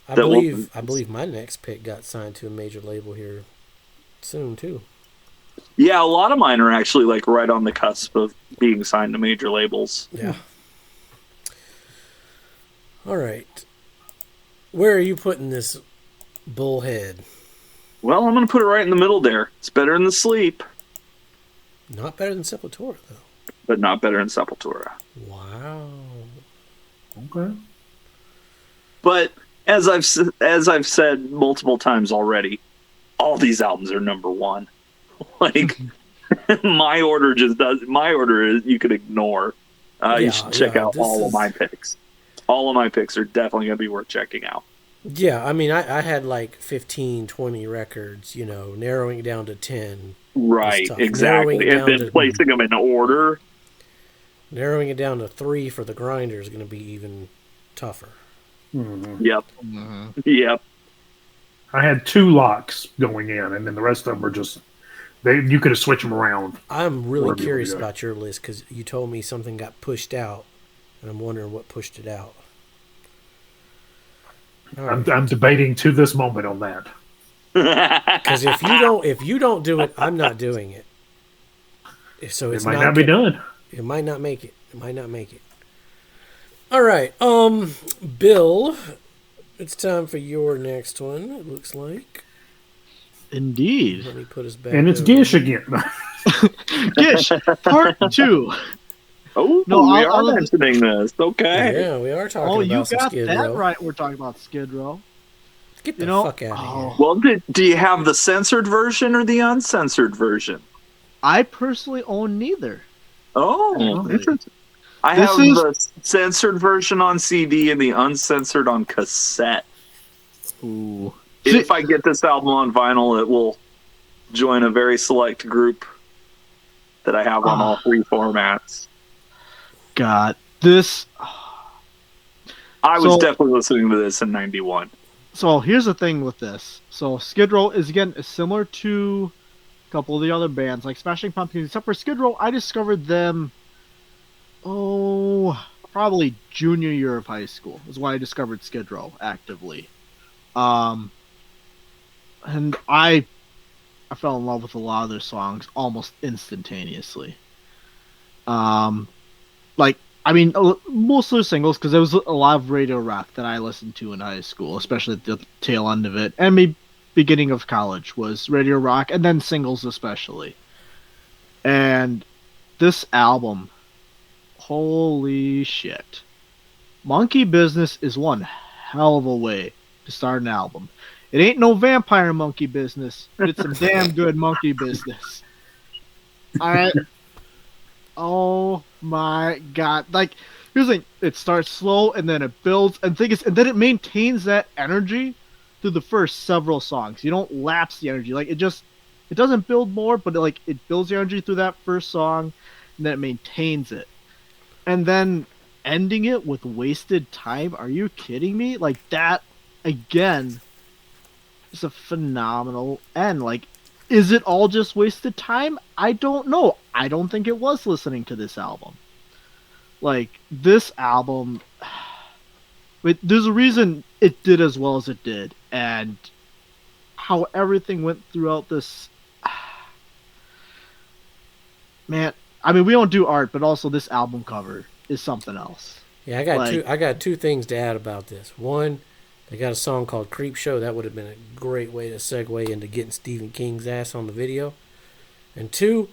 I believe my next pick got signed to a major label here soon too. Yeah, a lot of mine are actually like right on the cusp of being signed to major labels. Yeah. All right. Where are you putting this Bullhead? Well, I'm going to put it right in the middle there. It's better than the Sleep. Not better than Sepultura, though. But not better than Sepultura. Wow. Okay. But as I've said multiple times already, all these albums are number one. Like my order is you could ignore. You should check out all of my picks. All of my picks are definitely going to be worth checking out. Yeah, I mean, I had like 15, 20 records, narrowing it down to 10. Right, exactly. And then placing them in order. Narrowing it down to 3 for the grinder is going to be even tougher. Mm-hmm. Yep. Mm-hmm. Yep. I had 2 locks going in, and then the rest of them were just... you could have switched them around. I'm really curious about your list because you told me something got pushed out, and I'm wondering what pushed it out. Right. I'm debating to this moment on that. Because if you don't do it, I'm not doing it. So it might not be done. It might not make it. All right, Bill, it's time for your next one. It looks like. Indeed. Let me put us back. And it's Gish again. Gish, part 2. Oh, no, we are mentioning this. Okay. Yeah, we are talking about some Skid Row. Oh, you got that right. We're talking about Skid Row. Get the fuck out of here. Well, do you have the censored version or the uncensored version? I personally own neither. Oh, interesting. I have the censored version on CD and the uncensored on cassette. Ooh. If I get this album on vinyl, it will join a very select group that I have on all 3 formats. God, this... I was definitely listening to this in 91. So here's the thing with this. So Skid Row is similar to a couple of the other bands like Smashing Pumpkins. Except for Skid Row, I discovered them, probably junior year of high school is when I discovered Skid Row actively. And I fell in love with a lot of their songs almost instantaneously. Like, I mean, most of their singles, because there was a lot of radio rock that I listened to in high school, especially at the tail end of it, and maybe beginning of college was radio rock, and then singles especially. And this album, holy shit. Monkey Business is one hell of a way to start an album. It ain't no vampire monkey business, but it's some damn good monkey business. Alright. Oh my god. Like, here's the thing, it starts slow and then it builds and then it maintains that energy through the first several songs. You don't lapse the energy. Like, it doesn't build more, but it builds the energy through that first song and then it maintains it. And then ending it with Wasted Time? Are you kidding me? Like, that again is a phenomenal end. Like, is it all just wasted time? I don't know. I don't think it was listening to this album. Like, this album, there's a reason it did as well as it did, and how everything went throughout this. Man, I mean, we don't do art, but also this album cover is something else. Yeah, I got two things to add about this. One, they got a song called Creep Show. That would have been a great way to segue into getting Stephen King's ass on the video. And two,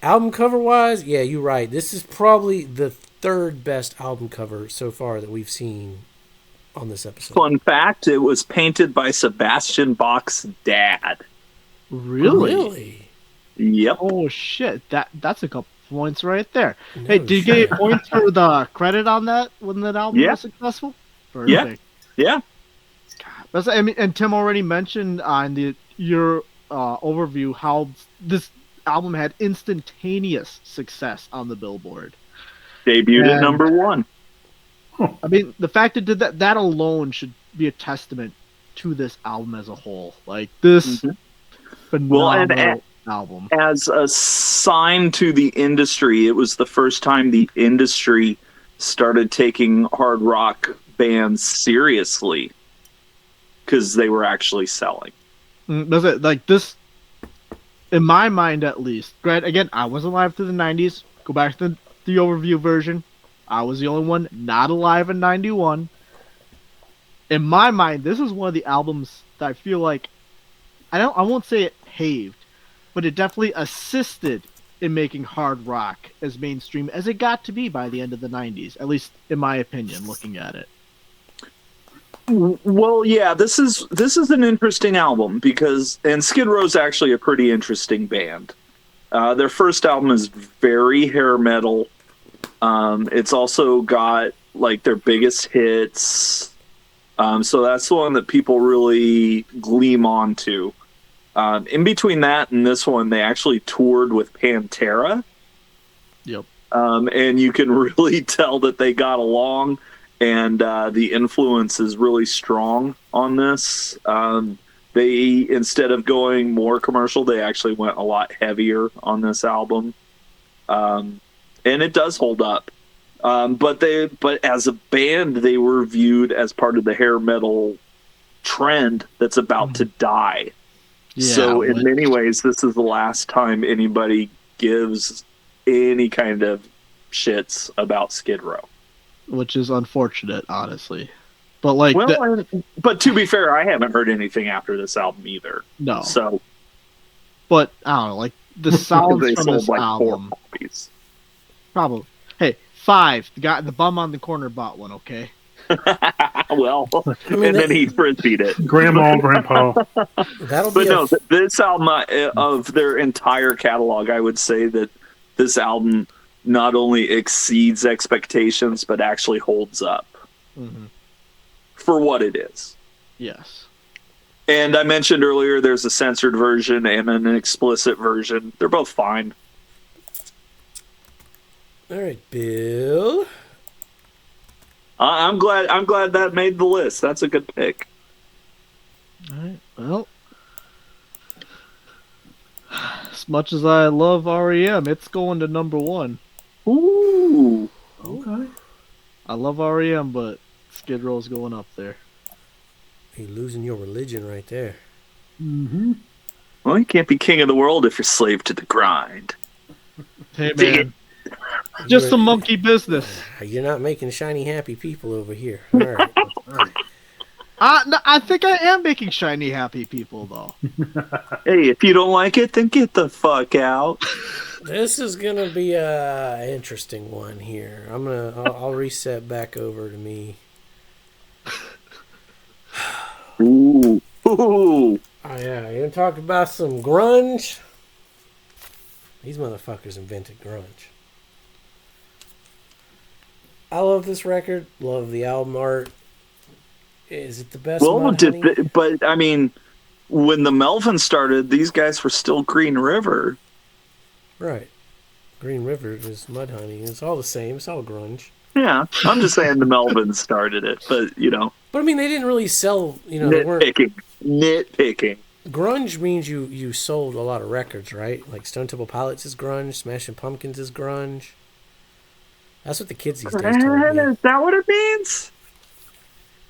album cover wise, yeah, you're right. This is probably the third best album cover so far that we've seen on this episode. Fun fact, it was painted by Sebastian Bach's dad. Really? Yep. Oh shit, that's a couple points right there. No, hey, did you get points for the credit on that when that album was successful? Perfect. Yeah. God, I mean, and Tim already mentioned on your overview how this album had instantaneous success on the Billboard. Debuted at number 1. I mean, the fact it did that alone should be a testament to this album as a whole. Like, this phenomenal album. As a sign to the industry, it was the first time the industry started taking hard rock bands seriously because they were actually selling. Does it, like, this, in my mind at least, Grant, again, I wasn't alive through the 90s. Go back to the overview version. I was the only one not alive in 91. In my mind, this is one of the albums that I feel like, I won't say it paved, but it definitely assisted in making hard rock as mainstream as it got to be by the end of the 90s, at least in my opinion, looking at it. Well, yeah, this is an interesting album and Skid Row's actually a pretty interesting band. Their first album is very hair metal. It's also got like their biggest hits. So that's the one that people really gleam onto. In between that and this one, they actually toured with Pantera. Yep. And you can really tell that they got along, and the influence is really strong on this. They, instead of going more commercial, they actually went a lot heavier on this album. And it does hold up. But as a band, they were viewed as part of the hair metal trend that's about to die. Yeah, so in many ways, this is the last time anybody gives any kind of shits about Skid Row. Which is unfortunate, honestly. But like, but to be fair, I haven't heard anything after this album either. No. So, but I don't know, like the sounds from this like album. 4 copies. Probably. Hey, 5. The guy, the bum on the corner bought one. Okay. Well, and then he frisbeed it. Grandma, grandpa. This album of their entire catalog, I would say that this album not only exceeds expectations, but actually holds up for what it is. Yes. And I mentioned earlier, there's a censored version and an explicit version. They're both fine. All right, Bill. I'm glad that made the list. That's a good pick. All right. Well, as much as I love REM, it's going to number 1. Ooh. Okay. I love REM, but Skid Row's going up there. You're losing your religion right there. Mm-hmm. Well, you can't be king of the world if you're slave to the grind. Hey, Dig man. Just You're- some monkey business. You're not making shiny, happy people over here. All right. No, I think I am making shiny, happy people, though. Hey, if you don't like it, then get the fuck out. This is gonna be a interesting one here. I'll reset back over to me. Ooh. Ooh. Oh yeah, you talk about some grunge. These motherfuckers invented grunge. I love this record. Love the album art. Is it the best? Well, Mudhoney? but I mean, when the Melvins started, these guys were still Green River. Right. Green River is Mudhoney. It's all the same. It's all grunge. Yeah, I'm just saying the Melvins started it, but But I mean, they didn't really sell. They weren't. Nitpicking. Grunge means you sold a lot of records, right? Like Stone Temple Pilots is grunge. Smashing Pumpkins is grunge. That's what the kids these days told me. Is that what it means?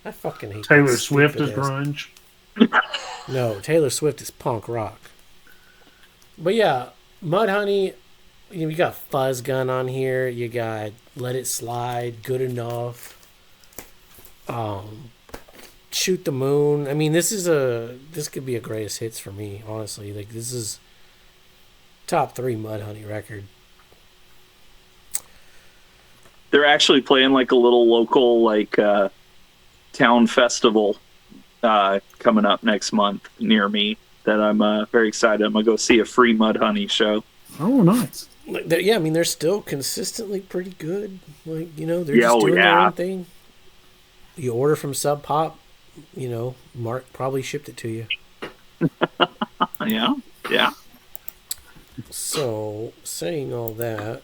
I fucking hate Taylor that Swift is stupid ass- grunge. No, Taylor Swift is punk rock. But yeah, Mudhoney, you got Fuzz Gun on here. You got Let It Slide, Good Enough. Shoot the Moon. I mean, this could be a greatest hits for me, honestly. Like, this is top 3 Mudhoney record. They're actually playing like a little local town festival coming up next month near me that I'm very excited. I'm gonna go see a free Mudhoney show. Oh, nice. Yeah, I mean, they're still consistently pretty good. Like, they're just doing their own thing. You order from Sub Pop, Mark probably shipped it to you. Yeah. So, saying all that,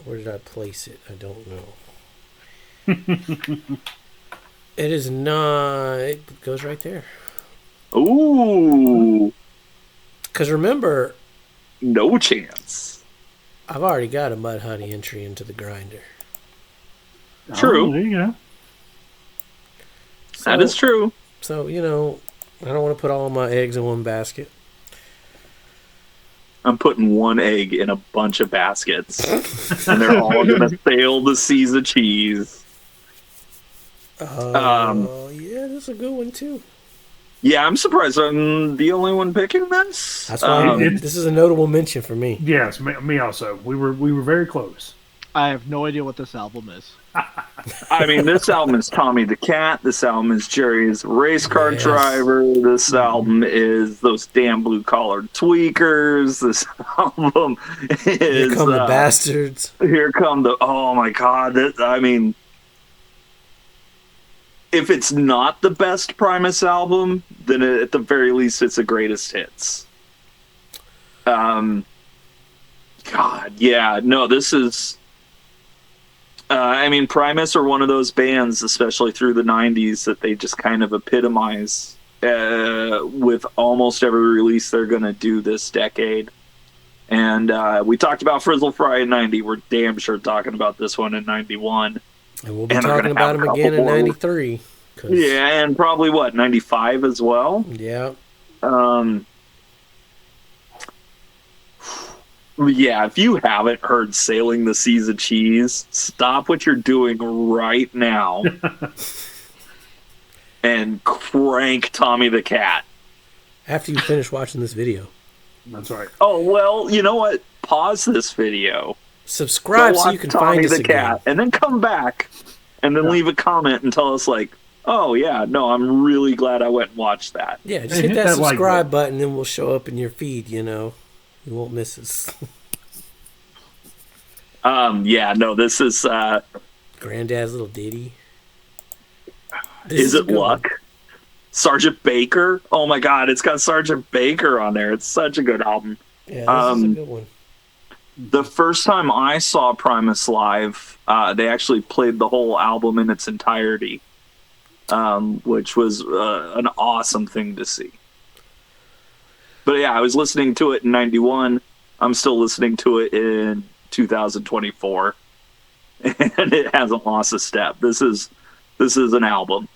where did I place it? I don't know. It is not. It goes right there. Ooh, Because remember, no chance. I've already got a Mudhoney entry into the grinder. True. Oh, there you go. So, That is true. So, I don't want to put all my eggs in one basket. I'm putting one egg in a bunch of baskets, and they're all gonna sail the seas of cheese. Yeah, that's a good one too. Yeah, I'm surprised I'm the only one picking this. That's why this is a notable mention for me. Yes, me also. We were very close. I have no idea what this album is. I mean, this album is Tommy the Cat. This album is Jerry's Race Car Yes. Driver. This album is Those Damn Blue Collared Tweakers. This album is Here come the bastards. Here come the. Oh my God! I mean, if it's not the best Primus album, then at the very least, it's the greatest hits. God, yeah, no, this is. I mean, Primus are one of those bands, especially through the 90s, that they just kind of epitomize with almost every release they're going to do this decade. And we talked about Frizzle Fry in 90. We're damn sure talking about this one in 91. And we'll be talking about him again in 93. Yeah, and probably, 95 as well? Yeah. Yeah, if you haven't heard Sailing the Seas of Cheese, stop what you're doing right now and crank Tommy the Cat. After you finish watching this video. That's right. Oh, well, you know what? Pause this video. Subscribe so you can find us the again. Cat, and then come back and then leave a comment and tell us, oh, yeah, no, I'm really glad I went and watched that. Yeah, just Hey, hit that like subscribe button and we'll show up in your feed, You won't miss us. Yeah, no, this is Granddad's little ditty. Is It Luck? Sergeant Baker? Oh my God, it's got Sergeant Baker on there. It's such a good album. Yeah, this is a good one. The first time I saw Primus live, they actually played the whole album in its entirety, which was an awesome thing to see. But yeah, I was listening to it in 91. I'm still listening to it in 2024. And it hasn't lost a step. This is an album.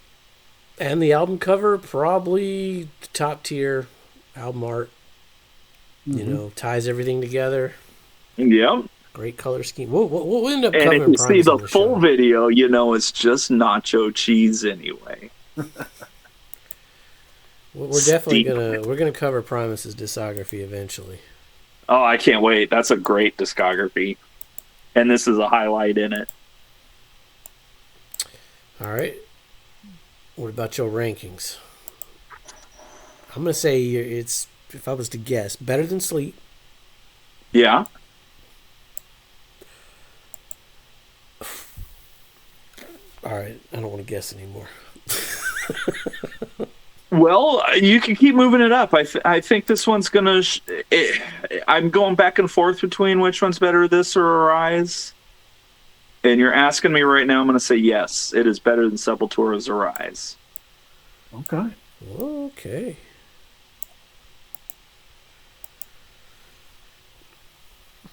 And the album cover, probably top tier album art. You know, ties everything together. Yep. Great color scheme. We'll end up And covering if you see Primus the on full show. video, you know it's just nacho cheese anyway. We're definitely Steep. gonna cover Primus's discography eventually. Oh, I can't wait. That's a great discography. And this is a highlight in it. All right. What about your rankings? I'm gonna say it's, if I was to guess, better than Sleep. Yeah. All right, I don't want to guess anymore. Well, you can keep moving it up. I think this one's gonna. I'm going back and forth between which one's better, this or Arise. And you're asking me right now. I'm gonna say yes. It is better than Sepultura's Arise. Okay. Okay.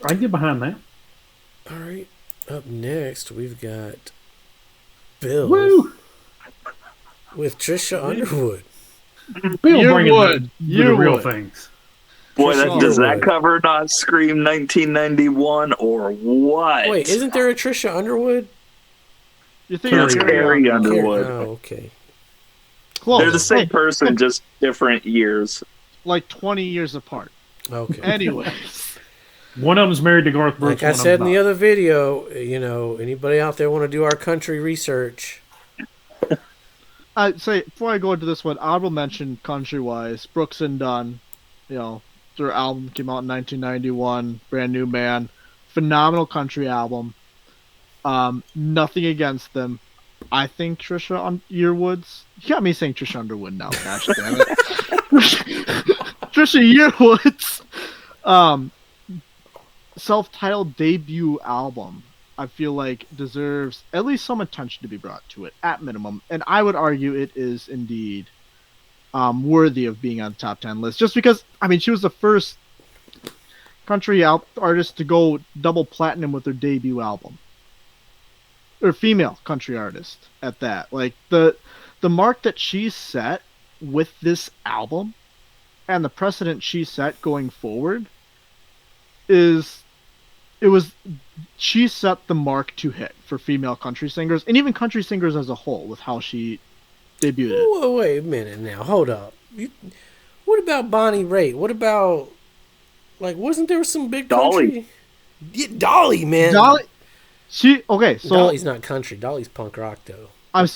I can get behind that. All right. Up next, we've got Bill Woo! with Trisha Underwood. Bill You bringing would. the You real would. things. Boy, Trisha does that Underwood. cover not scream 1991 or what? Wait, isn't there a Trisha Underwood? You think It's Carrie Underwood. Oh, okay. Close. They're the same Like- person, just different years. like 20 years apart. Okay. Anyways, One of them's married to Garth Brooks. Like I one of said in them's the not. other video, anybody out there want to do our country research? I say before I go into this one, honorable mention country-wise, Brooks and Dunn. Their album came out in 1991. Brand New Man, phenomenal country album. Nothing against them. I think Trisha Yearwood's. You got me saying Trisha Underwood now. Gosh damn it. Trisha Yearwood's self-titled debut album, I feel like deserves at least some attention to be brought to it, at minimum. And I would argue it is indeed worthy of being on the top 10 list. Just because, she was the first country artist to go double platinum with their debut album. Or female country artist at that. Like, the mark that she set with this album and the precedent she set going forward she set the mark to hit for female country singers and even country singers as a whole with how she debuted it. Whoa, wait a minute now. Hold up. What about Bonnie Raitt? What about, wasn't there some big Dolly. country? Yeah, Dolly, man. Dolly, so Dolly's not country. Dolly's punk rock, though. I'm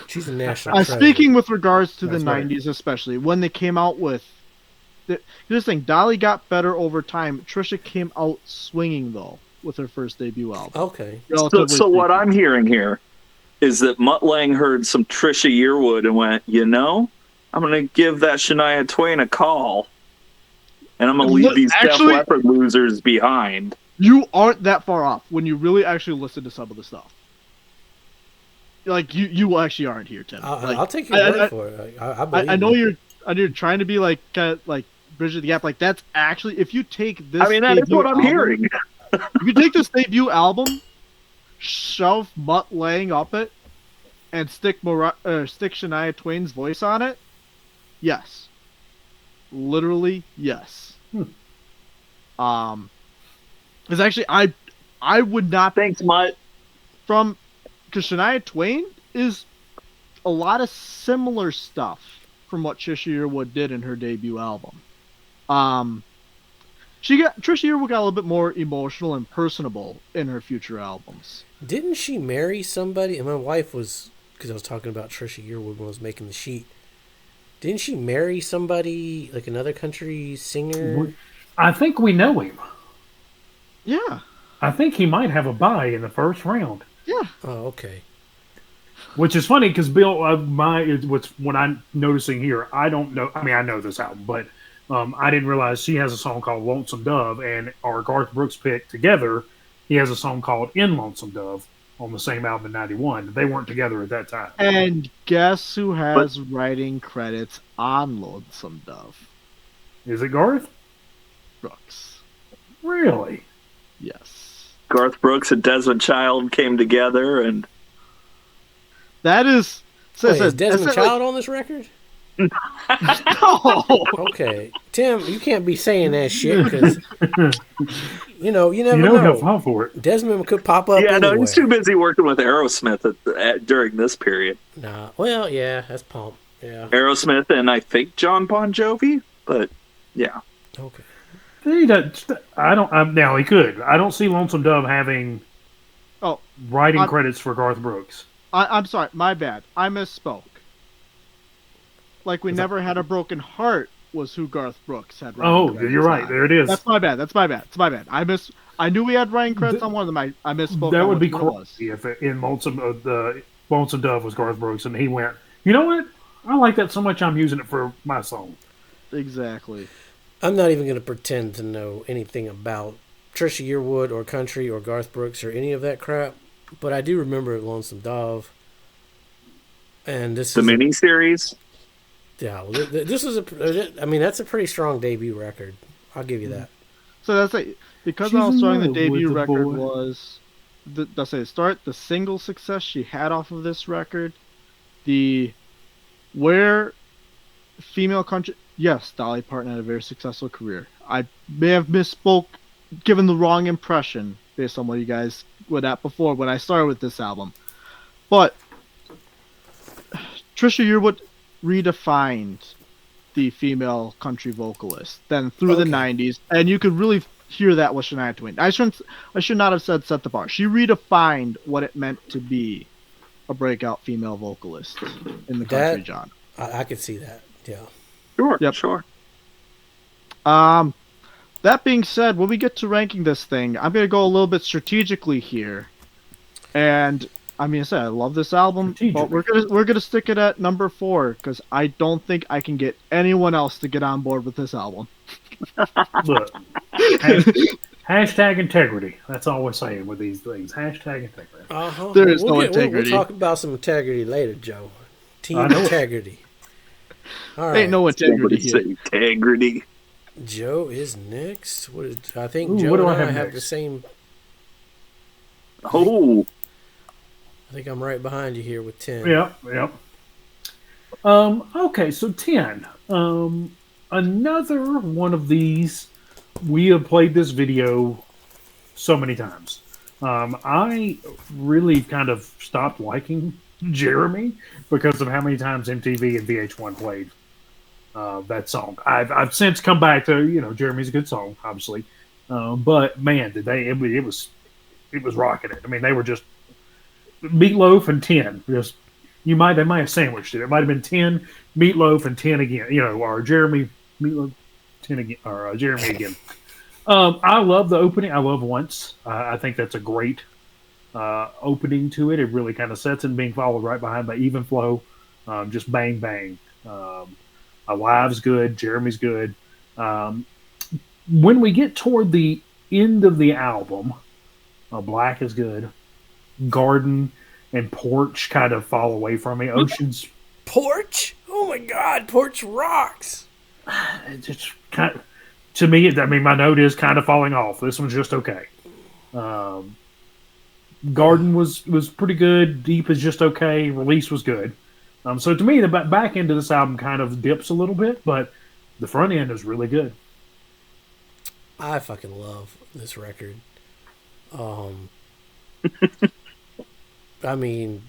She's a national I'm treasure. speaking with regards to That's the right. 90s, especially when they came out with. This thing, Dolly got better over time. Trisha came out swinging though with her first debut album. Okay. Relatively So what speaking. I'm hearing here is that Mutt Lang heard some Trisha Yearwood and went, I'm going to give that Shania Twain a call, and I'm going to leave these Actually- Def Leppard losers behind. You aren't that far off when you really actually listen to some of the stuff. Like you actually aren't here, Tim. I'll take your word for it. I believe I know you. you're trying to be like bridge the gap. Like that's actually if you take this. That is debut what I'm album- hearing. If you take this debut album, shove Mutt Lang up it, and stick Shania Twain's voice on it, yes, literally yes. Because actually, I would not Thanks, Mutt. because Shania Twain is a lot of similar stuff from what Trisha Yearwood did in her debut album. Trisha Yearwood got a little bit more emotional and personable in her future albums. Didn't she marry somebody? And my wife was, because I was talking about Trisha Yearwood when I was making the sheet. Didn't she marry somebody, like another country singer? I think we know him. Yeah, I think he might have a bye in the first round. yeah. Oh, okay. Which is funny because Bill, what I'm noticing here, I don't know. I know this album, but I didn't realize she has a song called "Lonesome Dove," and our Garth Brooks pick together, he has a song called "In Lonesome Dove" on the same album in '91. They weren't together at that time. And guess who has writing credits on Lonesome Dove? Is it Garth? Brooks. Really? Yes. Garth Brooks and Desmond Child came together, and That is So Wait, is Desmond Child on this record? No. Okay, Tim, you can't be saying that shit because you never he'll know. fall for it. Desmond could pop up Yeah, no, anywhere. he's too busy working with Aerosmith during this period. Nah, well, yeah, that's Pump. Yeah. Aerosmith and I think John Bon Jovi, but yeah. Okay. Now he could. I don't see Lonesome Dove having writing credits for Garth Brooks. I'm sorry, my bad. I misspoke. Like We Never Had a Broken Heart was who Garth Brooks had. You're right. There it is. That's my bad. I knew we had writing credits on one of them. I misspoke. That would be crazy if in Lonesome Dove was Garth Brooks, and he went, you know what? I like that so much I'm using it for my song. Exactly. I'm not even going to pretend to know anything about Trisha Yearwood or country or Garth Brooks or any of that crap, but I do remember Lonesome Dove. And this the miniseries. Yeah, well, this is that's a pretty strong debut record. I'll give you that. So that's it. Because how strong the debut record was. That's it. Start the single success she had off of this record. Where female country. Yes, Dolly Parton had a very successful career. I may have misspoke, given the wrong impression based on what you guys were at before when I started with this album. But Trisha Yearwood redefined the female country vocalist then through the 90s, and you could really hear that with Shania Twain. I should not have said set the bar. She redefined what it meant to be a breakout female vocalist in the country genre. I could see that. Yeah. Sure. Yep. Sure. That being said, when we get to ranking this thing, I'm gonna go a little bit strategically here, and I mean, I love this album, but we're gonna stick it at number 4 because I don't think I can get anyone else to get on board with this album. Look, hashtag integrity. That's all we're saying with these things. Hashtag integrity. Uh-huh. There is no integrity. We'll talk about some integrity later, Joe. Team integrity. All right. Ain't no integrity here. Integrity. Joe is next. I think Joe and I have the same. Oh. I think I'm right behind you here with 10. Yep. Okay, so 10. Another one of these. We have played this video so many times. I really kind of stopped liking Jeremy because of how many times MTV and VH1 played that song. I've since come back to, Jeremy's a good song, obviously. But man, it was rocking it. I mean, they were just Meatloaf and 10. They might have sandwiched it. It might have been 10 Meatloaf and 10 again, or Jeremy Meatloaf 10 again, or Jeremy again. I love the opening. I love Once. I think that's a great opening to it. It really kind of sets and being followed right behind by Even Flow. Just bang, bang. Alive's good. Jeremy's good. When we get toward the end of the album, Black is good. Garden and Porch kind of fall away from me. Oceans. Porch? Oh my God, Porch rocks. It's kind of, to me, my note is kind of falling off. This one's just okay. Garden was pretty good. Deep is just okay. Release was good. So to me, the back end of this album kind of dips a little bit, but the front end is really good. I fucking love this record. I mean,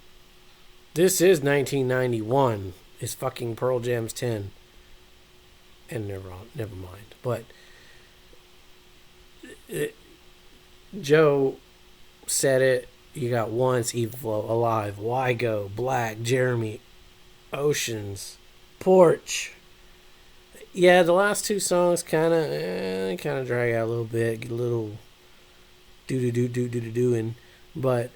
this is 1991. It's fucking Pearl Jam's 10. And never mind. But Joe said it. You got Once, Even Flow, Alive, Why Go, Black, Jeremy, Oceans, Porch. Yeah, the last two songs kind of drag out a little bit, get a little doing, but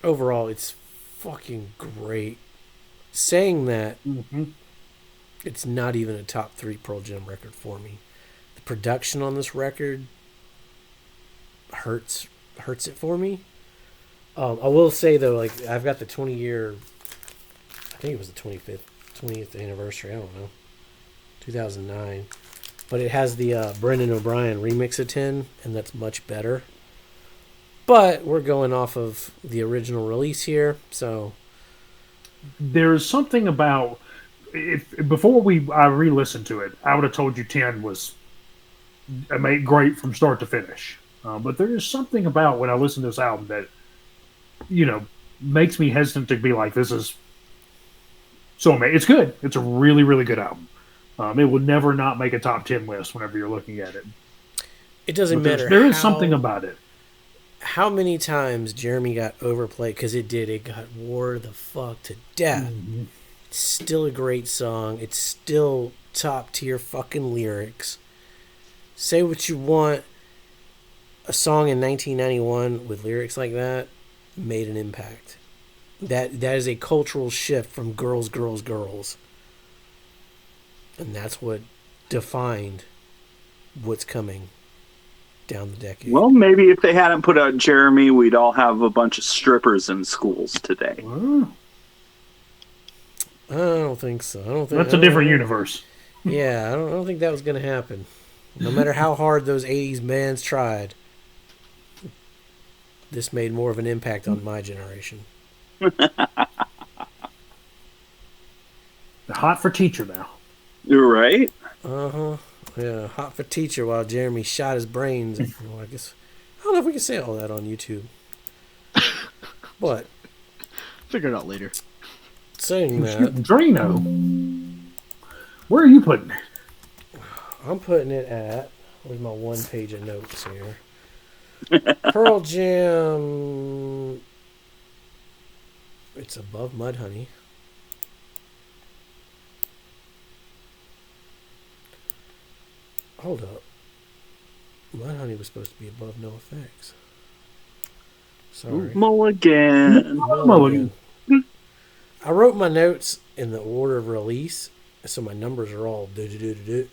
overall it's fucking great. Saying that, it's not even a top 3 Pearl Jam record for me. The production on this record hurts it for me. I will say though, like I've got the 20-year, I think it was the 20th anniversary. I don't know, 2009, but it has the Brendan O'Brien remix of 10, and that's much better. But we're going off of the original release here, so There's something about before I re-listened to it, I would have told you 10 was great from start to finish. But there is something about when I listen to this album that makes me hesitant to be like, this is so amazing. It's good. It's a really, really good album. It would never not make a top 10 list whenever you're looking at it. It doesn't matter. There is something about it. How many times Jeremy got overplayed? Because it did. It got wore the fuck to death. Mm-hmm. It's still a great song. It's still top tier fucking lyrics. Say what you want. A song in 1991 with lyrics like that made an impact. That is a cultural shift from girls, girls, girls. And that's what defined what's coming down the decade. Well, maybe if they hadn't put out Jeremy, we'd all have a bunch of strippers in schools today. I don't think so. I don't think That's a different universe. Yeah, I don't think that was going to happen. No matter how hard those 80s bands tried, this made more of an impact on my generation. Hot for teacher now. You're right. Uh-huh. Yeah, hot for teacher while Jeremy shot his brains. Well, I guess I don't know if we can say all that on YouTube. But Figure it out later. saying that, Drano. Where are you putting it? I'm putting it at, where's my one page of notes here? Pearl Jam. It's above Mudhoney. Hold up. Mudhoney was supposed to be above NoFX. Sorry. Mulligan. Mulligan. I wrote my notes in the order of release, so my numbers are all do.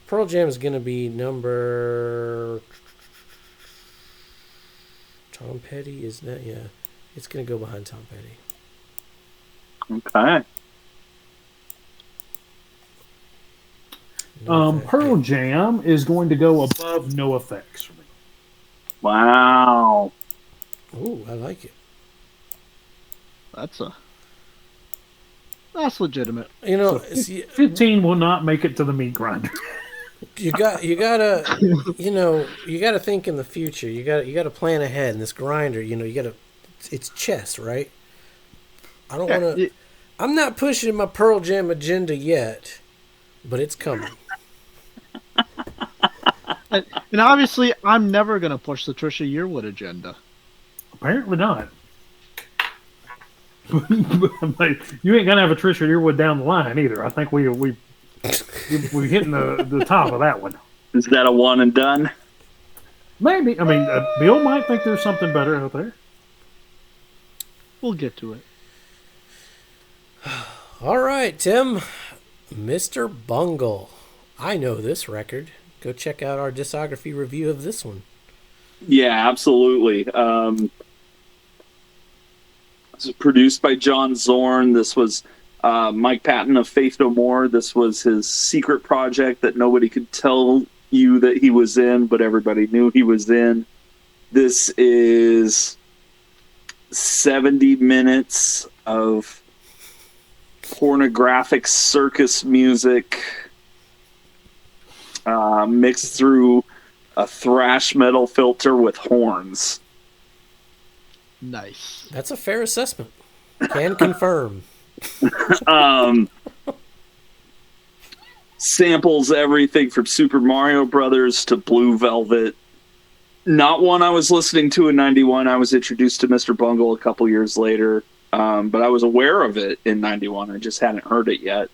Pearl Jam is going to be number... Tom Petty, isn't it? Yeah. It's going to go behind Tom Petty. Okay. Pearl Jam is going to go above NoFX for me. Wow. Ooh, I like it. That's legitimate. You know, So 15 will not make it to the meat grinder. you gotta you gotta think in the future. You gotta plan ahead. And this grinder, it's chess, right? I don't want to. I'm not pushing my Pearl Jam agenda yet, but it's coming. And obviously, I'm never going to push the Trisha Yearwood agenda. Apparently not. But you ain't gonna have a Trisha Yearwood down the line either. I think we're hitting the top of that one. Is that a one and done? Maybe. I mean, Bill might think there's something better out there. We'll get to it. All right, Tim. Mr. Bungle. I know this record. Go check out our discography review of this one. Yeah, absolutely. This was produced by John Zorn. This was Mike Patton of Faith No More. This was his secret project that nobody could tell you that he was in, but everybody knew he was in. This is 70 minutes of pornographic circus music mixed through a thrash metal filter with horns. Nice. That's a fair assessment. Can confirm. Samples everything from Super Mario Brothers to Blue Velvet. Not one I was listening to in 91. I was introduced to Mr. Bungle a couple years later. But I was aware of it in 91. I just hadn't heard it yet.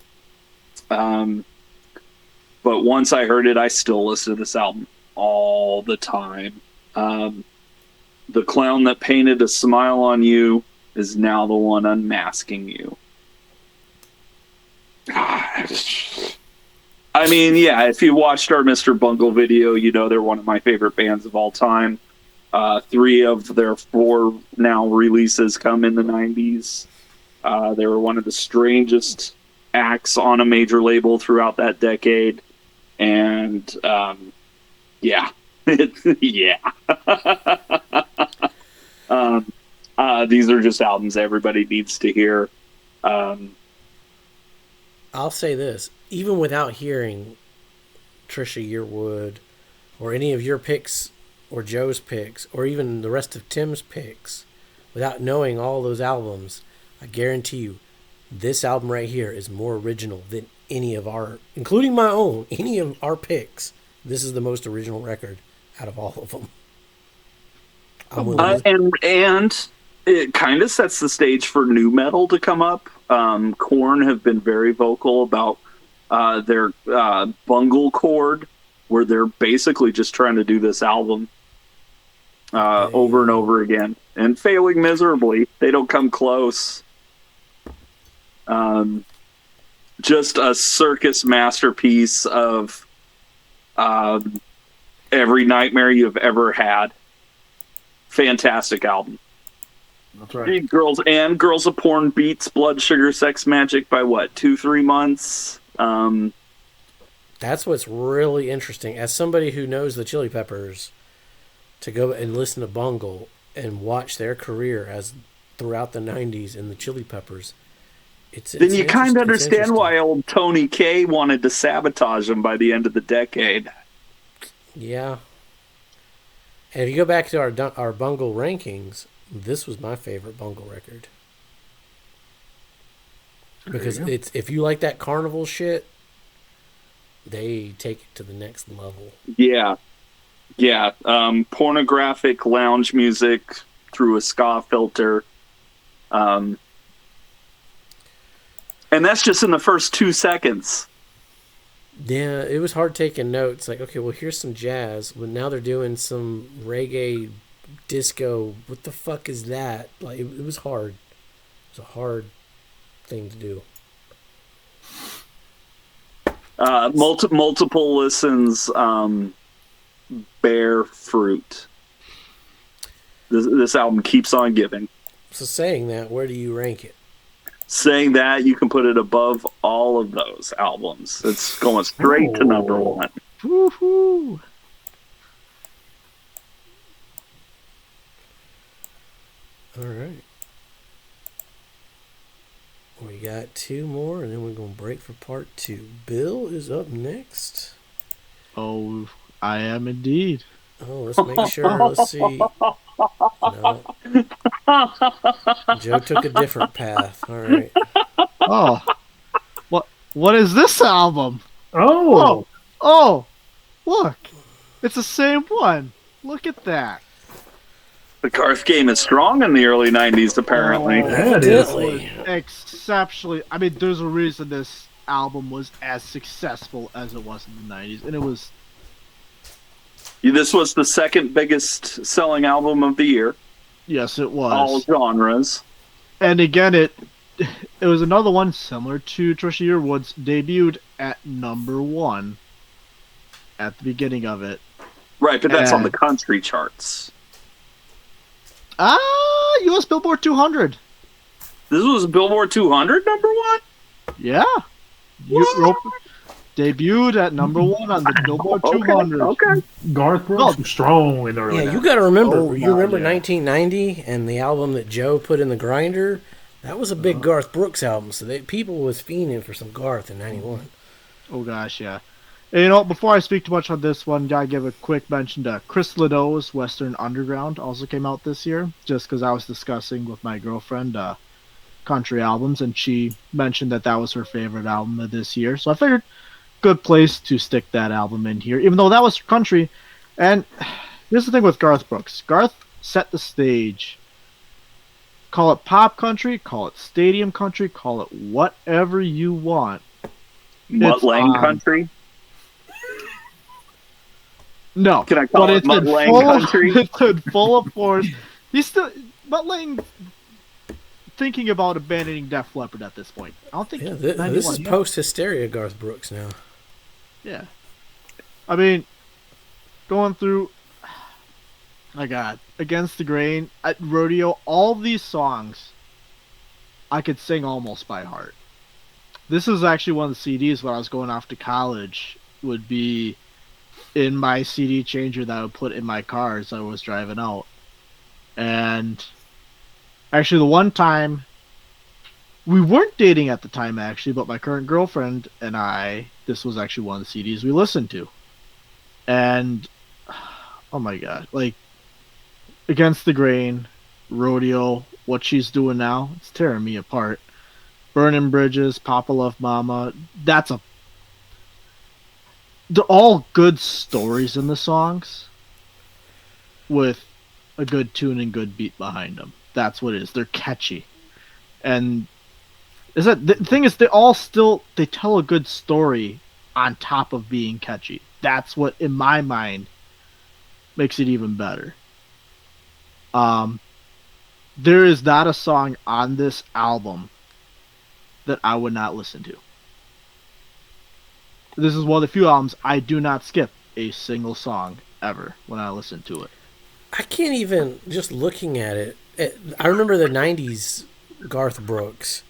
But once I heard it, I still listen to this album all the time. The clown that painted a smile on you is now the one unmasking you. I mean, yeah, if you watched our Mr. Bungle video, you know they're one of my favorite bands of all time. 3 of their 4 now releases come in the 90s. They were one of the strangest acts on a major label throughout that decade. And, yeah, Yeah. These are just albums everybody needs to hear. I'll say this: even without hearing Trisha Yearwood or any of your picks or Joe's picks or even the rest of Tim's picks, without knowing all those albums, I guarantee you this album right here is more original than any of our, including my own, any of our picks. This is the most original record out of all of them. I'm willing to... And it kind of sets the stage for new metal to come up. Korn have been very vocal about their bungle chord, where they're basically just trying to do this album over and over again and failing miserably. They don't come close. Just a circus masterpiece of every nightmare you've ever had. Fantastic album. That's right. Girls of Porn beats Blood Sugar Sex Magic by what, 2-3 months? That's what's really interesting. As somebody who knows the Chili Peppers, to go and listen to Bungle and watch their career as throughout the 90s in the Chili Peppers, then you kind of understand why old Tony K wanted to sabotage them by the end of the decade. Yeah. And if you go back to our Bungle rankings, this was my favorite Bungle record. Because it's, if you like that carnival shit, they take it to the next level. Yeah. Yeah. Pornographic lounge music through a ska filter. And that's just in the first 2 seconds. Yeah, it was hard taking notes. Like, okay, well, here's some jazz. Well, now they're doing some reggae, disco. What the fuck is that? Like, it was hard. It was a hard thing to do. Multiple listens bear fruit. This album keeps on giving. So saying that, where do you rank it? Saying that, you can put it above all of those albums. It's going straight to number one. Woohoo! All right. We got 2 more, and then we're going to break for part 2. Bill is up next. Oh, I am indeed. Oh, let's make sure. Let's see. No. Joe took a different path. All right. Oh, what is this album? Oh, Look, it's the same one. Look at that. The Garth game is strong in the early 90s, apparently. yeah, it is. Exceptionally. I mean, there's a reason this album was as successful as it was in the 90s, and it was. This was the second biggest selling album of the year. Yes, it was. All genres. And again, it was another one similar to Trisha Yearwood's, debuted at number 1 at the beginning of it. Right, but that's on the country charts. U.S. Billboard 200. This was Billboard 200 number 1? Yeah. Debuted at number 1 on the Billboard 200. Okay. Garth Brooks was strong in the early. Yeah, you got to remember. You remember yeah. 1990 and the album that Joe put in the grinder? That was a big Garth Brooks album, so people was fiending for some Garth in 91. Oh, gosh, yeah. And, before I speak too much on this one, gotta give a quick mention to Chris Ledoux' Western Underground, also came out this year, just because I was discussing with my girlfriend country albums, and she mentioned that was her favorite album of this year. So I figured, good place to stick that album in here, even though that was country. And here's the thing with Garth Brooks. Garth set the stage. Call it pop country, call it stadium country, call it whatever you want. Mutt Lange country? No. Can I call it Mutt Lange country? It's been full of force. He's still Mutt Lange thinking about abandoning Def Leppard at this point. I don't think. Yeah, this is post-hysteria Garth Brooks now. Yeah. I mean, going through. My God, Against the Grain, at Rodeo, all these songs, I could sing almost by heart. This is actually one of the CDs when I was going off to college. Would be in my CD changer that I would put in my car as I was driving out. And actually, the one time we weren't dating at the time, actually, but my current girlfriend and I, this was actually one of the CDs we listened to. And oh my god, like Against the Grain, Rodeo, What She's Doing Now, it's tearing me apart. Burning Bridges, Papa Love Mama, they're all good stories in the songs with a good tune and good beat behind them. That's what it is. They're catchy. And the thing is, they tell a good story on top of being catchy. That's what, in my mind, makes it even better. There is not a song on this album that I would not listen to. This is one of the few albums I do not skip a single song ever when I listen to it. I can't even, just looking at it, I remember the 90s Garth Brooks,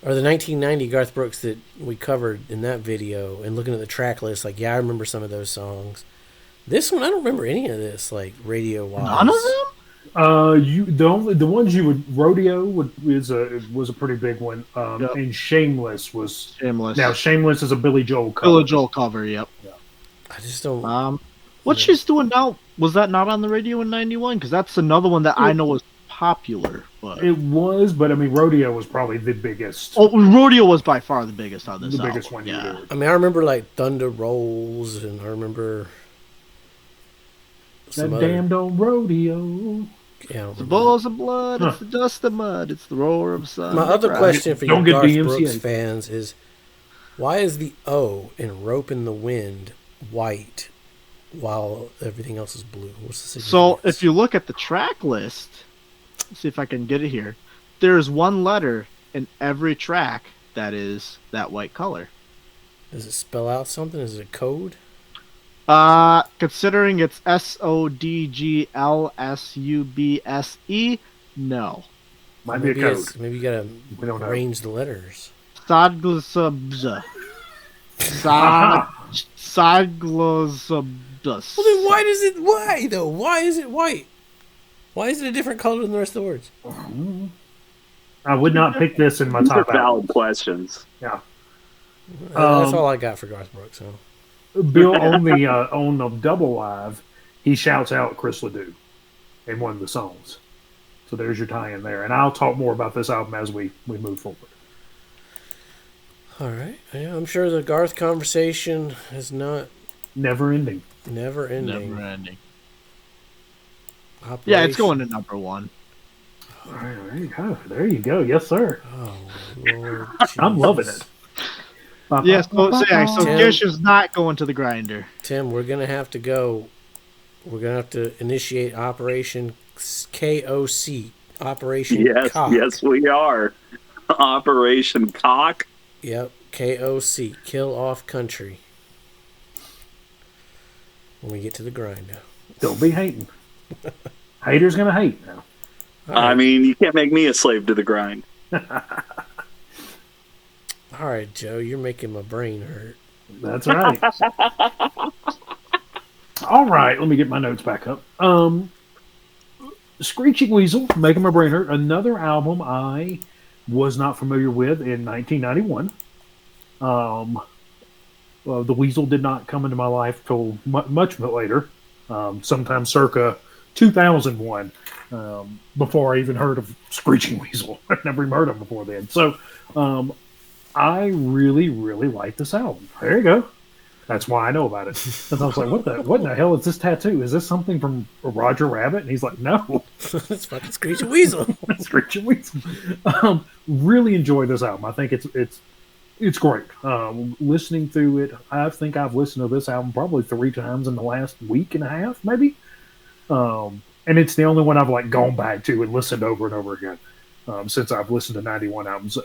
or the 1990 Garth Brooks that we covered in that video, and looking at the track list, like, yeah, I remember some of those songs. This one, I don't remember any of this, like, radio-wise. None of them? The ones you would Rodeo was a pretty big one, Yep. and Shameless was Shameless. now Shameless is a Billy Joel cover. Billy Joel cover, yep. I just don't... What She's Doing Now, was that not on the radio in 91? Because that's another one that I know was popular. But It was, but I mean, Rodeo was probably the biggest. Rodeo was by far the biggest on this the album. biggest one. Yeah. You did. I mean, I remember, like, Thunder Rolls, and I remember... That some other... damned old rodeo. Yeah, I don't It's the remember balls of blood, it's the dust of mud, it's the roar of sun. My other question for you Don't get Garth DMCA. Brooks fans is, why is the O in Rope in the Wind white while everything else is blue? What's the So significance? if you look at the track list, let's see if I can get it here. There's one letter in every track that is that white color. Does it spell out something? Is it a code? Considering it's SODGLSUBSE, no. Might be a Maybe code. maybe you gotta We don't know. arrange the letters. Sadglosubza. Sadglosubdus. Well, then why does it? Why though? Why is it white? Why is it a different color than the rest of the words? I would not pick this in my These are top valid album. questions. Yeah. That's all I got for Garth Brooks. So. Bill on the double live, he shouts out Chris Ledoux in one of the songs. So there's your tie-in there, and I'll talk more about this album as we move forward. All right. Yeah, I'm sure the Garth conversation is not Never ending. never ending. Never ending. Operation. Yeah, it's going to number one. All right, there you go. There you go. Yes, sir. Oh Lord, I'm loving Jesus. it. Yes, so Tim. Gish is not going to the grinder. Tim, we're gonna have to go. We're gonna have to initiate Operation KOC. Operation Yes, Cock. yes, we are. Operation Cock. Yep. KOC. Kill off country. When we get to the grinder. Don't be hating. Haters gonna hate now. All I right. mean, you can't make me a slave to the grind. All right, Joe. You're making my brain hurt. That's right. All right, let me get my notes back up. Screeching Weasel, Making My Brain Hurt, another album I was not familiar with in 1991. Well, the Weasel did not come into my life till much later, sometime circa 2001, before I even heard of Screeching Weasel. I'd never even heard of him before then. So I really, really like this album. There you go. That's why I know about it. And I was like, what in the hell is this tattoo? Is this something from Roger Rabbit? And he's like, no. That's fucking Screeching Weasel. Screeching Weasel. Really enjoy this album. I think it's great. Listening through it, I think I've listened to this album probably 3 times in the last week and a half, maybe. And it's the only one I've like gone back to and listened over and over again since I've listened to 91 albums.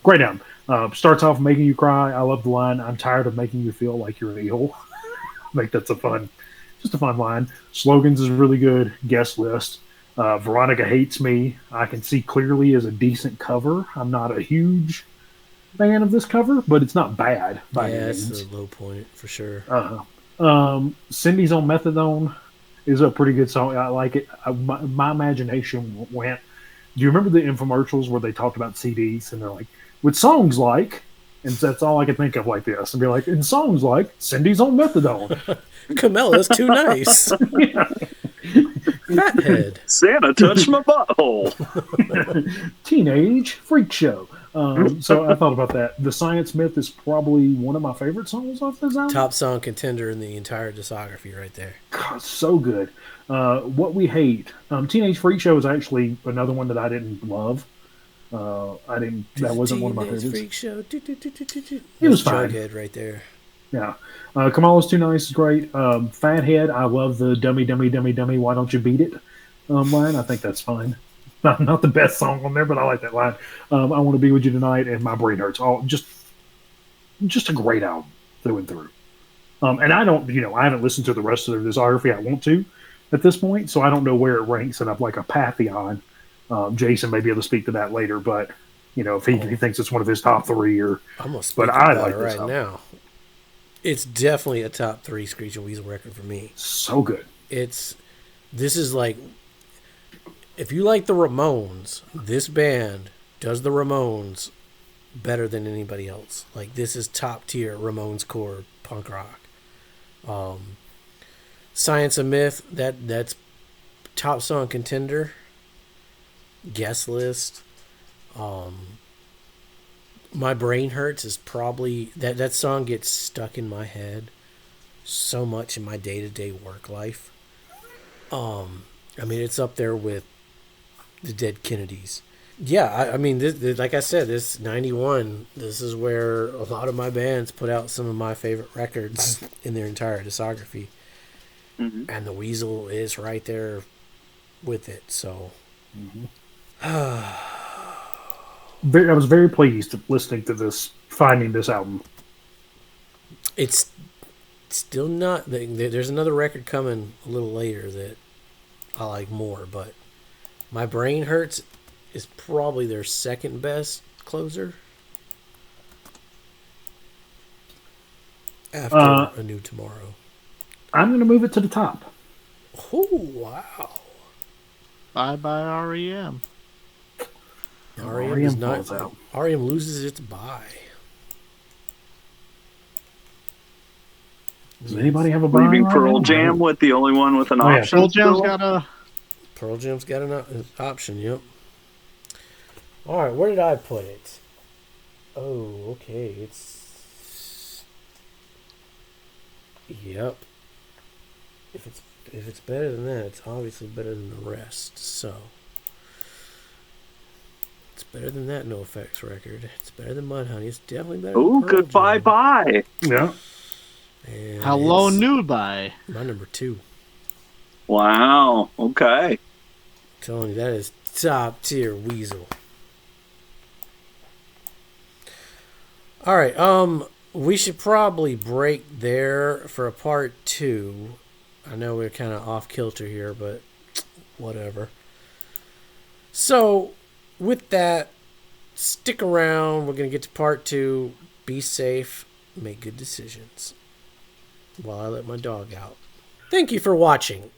Great album. Starts off making you cry. I love the line, "I'm tired of making you feel like you're an eel." I think that's just a fun line. Slogans is really good. Guest list. Veronica Hates Me, I can see clearly is a decent cover. I'm not a huge fan of this cover, but it's not bad by Yeah, any it's means. the low point for sure. Cindy's on Methadone is a pretty good song. I like it. My imagination went. Do you remember the infomercials where they talked about CDs and they're like, with songs like, and that's all I could think of like this, and be like, in songs like Cindy's on Methadone. Camilla's too nice. Fathead. Santa touched my butthole. Teenage freak show. So I thought about that. The Science Myth is probably one of my favorite songs off this album. Top song contender in the entire discography right there. God, so good. What We Hate. Teenage Freak Show is actually another one that I didn't love. That wasn't one of my favorites. Freak Show. It was fine. Jughead right there. Yeah. Kamala's Too Nice is great. Fathead, I love the dummy, dummy, dummy, dummy, why don't you beat it line. I think that's fine. Not the best song on there, but I like that line. I Want to Be With You Tonight and My Brain Hurts. All just a great album through and through. And I don't, I haven't listened to the rest of their discography. I want to at this point, so I don't know where it ranks in up like a pantheon. Jason may be able to speak to that later, but if he thinks it's one of his top three, or I'm gonna speak but about I it like this right album. now. It's definitely a top 3 Screech and Weasel record for me. So good. This is like, if you like the Ramones, this band does the Ramones better than anybody else. Like, this is top tier Ramones core punk rock. Science and Myth, that's top song contender. Guest list. My Brain Hurts is probably that song gets stuck in my head so much in my day-to-day work life. It's up there with the Dead Kennedys. Yeah, this, like I said, this 91, this is where a lot of my bands put out some of my favorite records in their entire discography. Mm-hmm. And the Weasel is right there with it, so... Mm-hmm. I was very pleased listening to this, finding this album. It's still not... There's another record coming a little later that I like more, but My Brain Hurts is probably their second best closer after A New Tomorrow. I'm going to move it to the top. Oh, wow. Bye REM. REM is not falls out. REM loses its bye. Does anybody have a buy? Leaving right Pearl now? Jam with the only one with an Oh, yeah. option. Pearl Jam's still? Pearl Jam's got an option, yep. All right, where did I put it? Oh, okay, it's... Yep. If it's better than that, it's obviously better than the rest, so... It's better than that No Effects record. It's better than Mudhoney. It's definitely better Oh, than Pearl goodbye, Jam. bye. Yeah. And Hello, it's Newbie. my number 2. Wow. Okay. I'm telling you, that is top tier Weasel. All right, we should probably break there for a part 2. I know we're kind of off kilter here, but whatever. So, with that, stick around. We're going to get to part 2. Be safe. Make good decisions. While I let my dog out. Thank you for watching.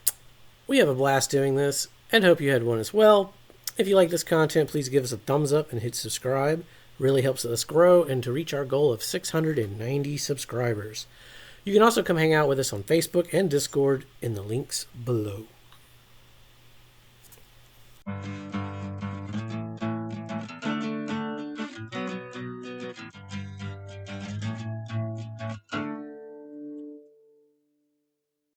We have a blast doing this, and hope you had one as well. If you like this content, please give us a thumbs up and hit subscribe. Really helps us grow and to reach our goal of 690 subscribers. You can also come hang out with us on Facebook and Discord in the links below.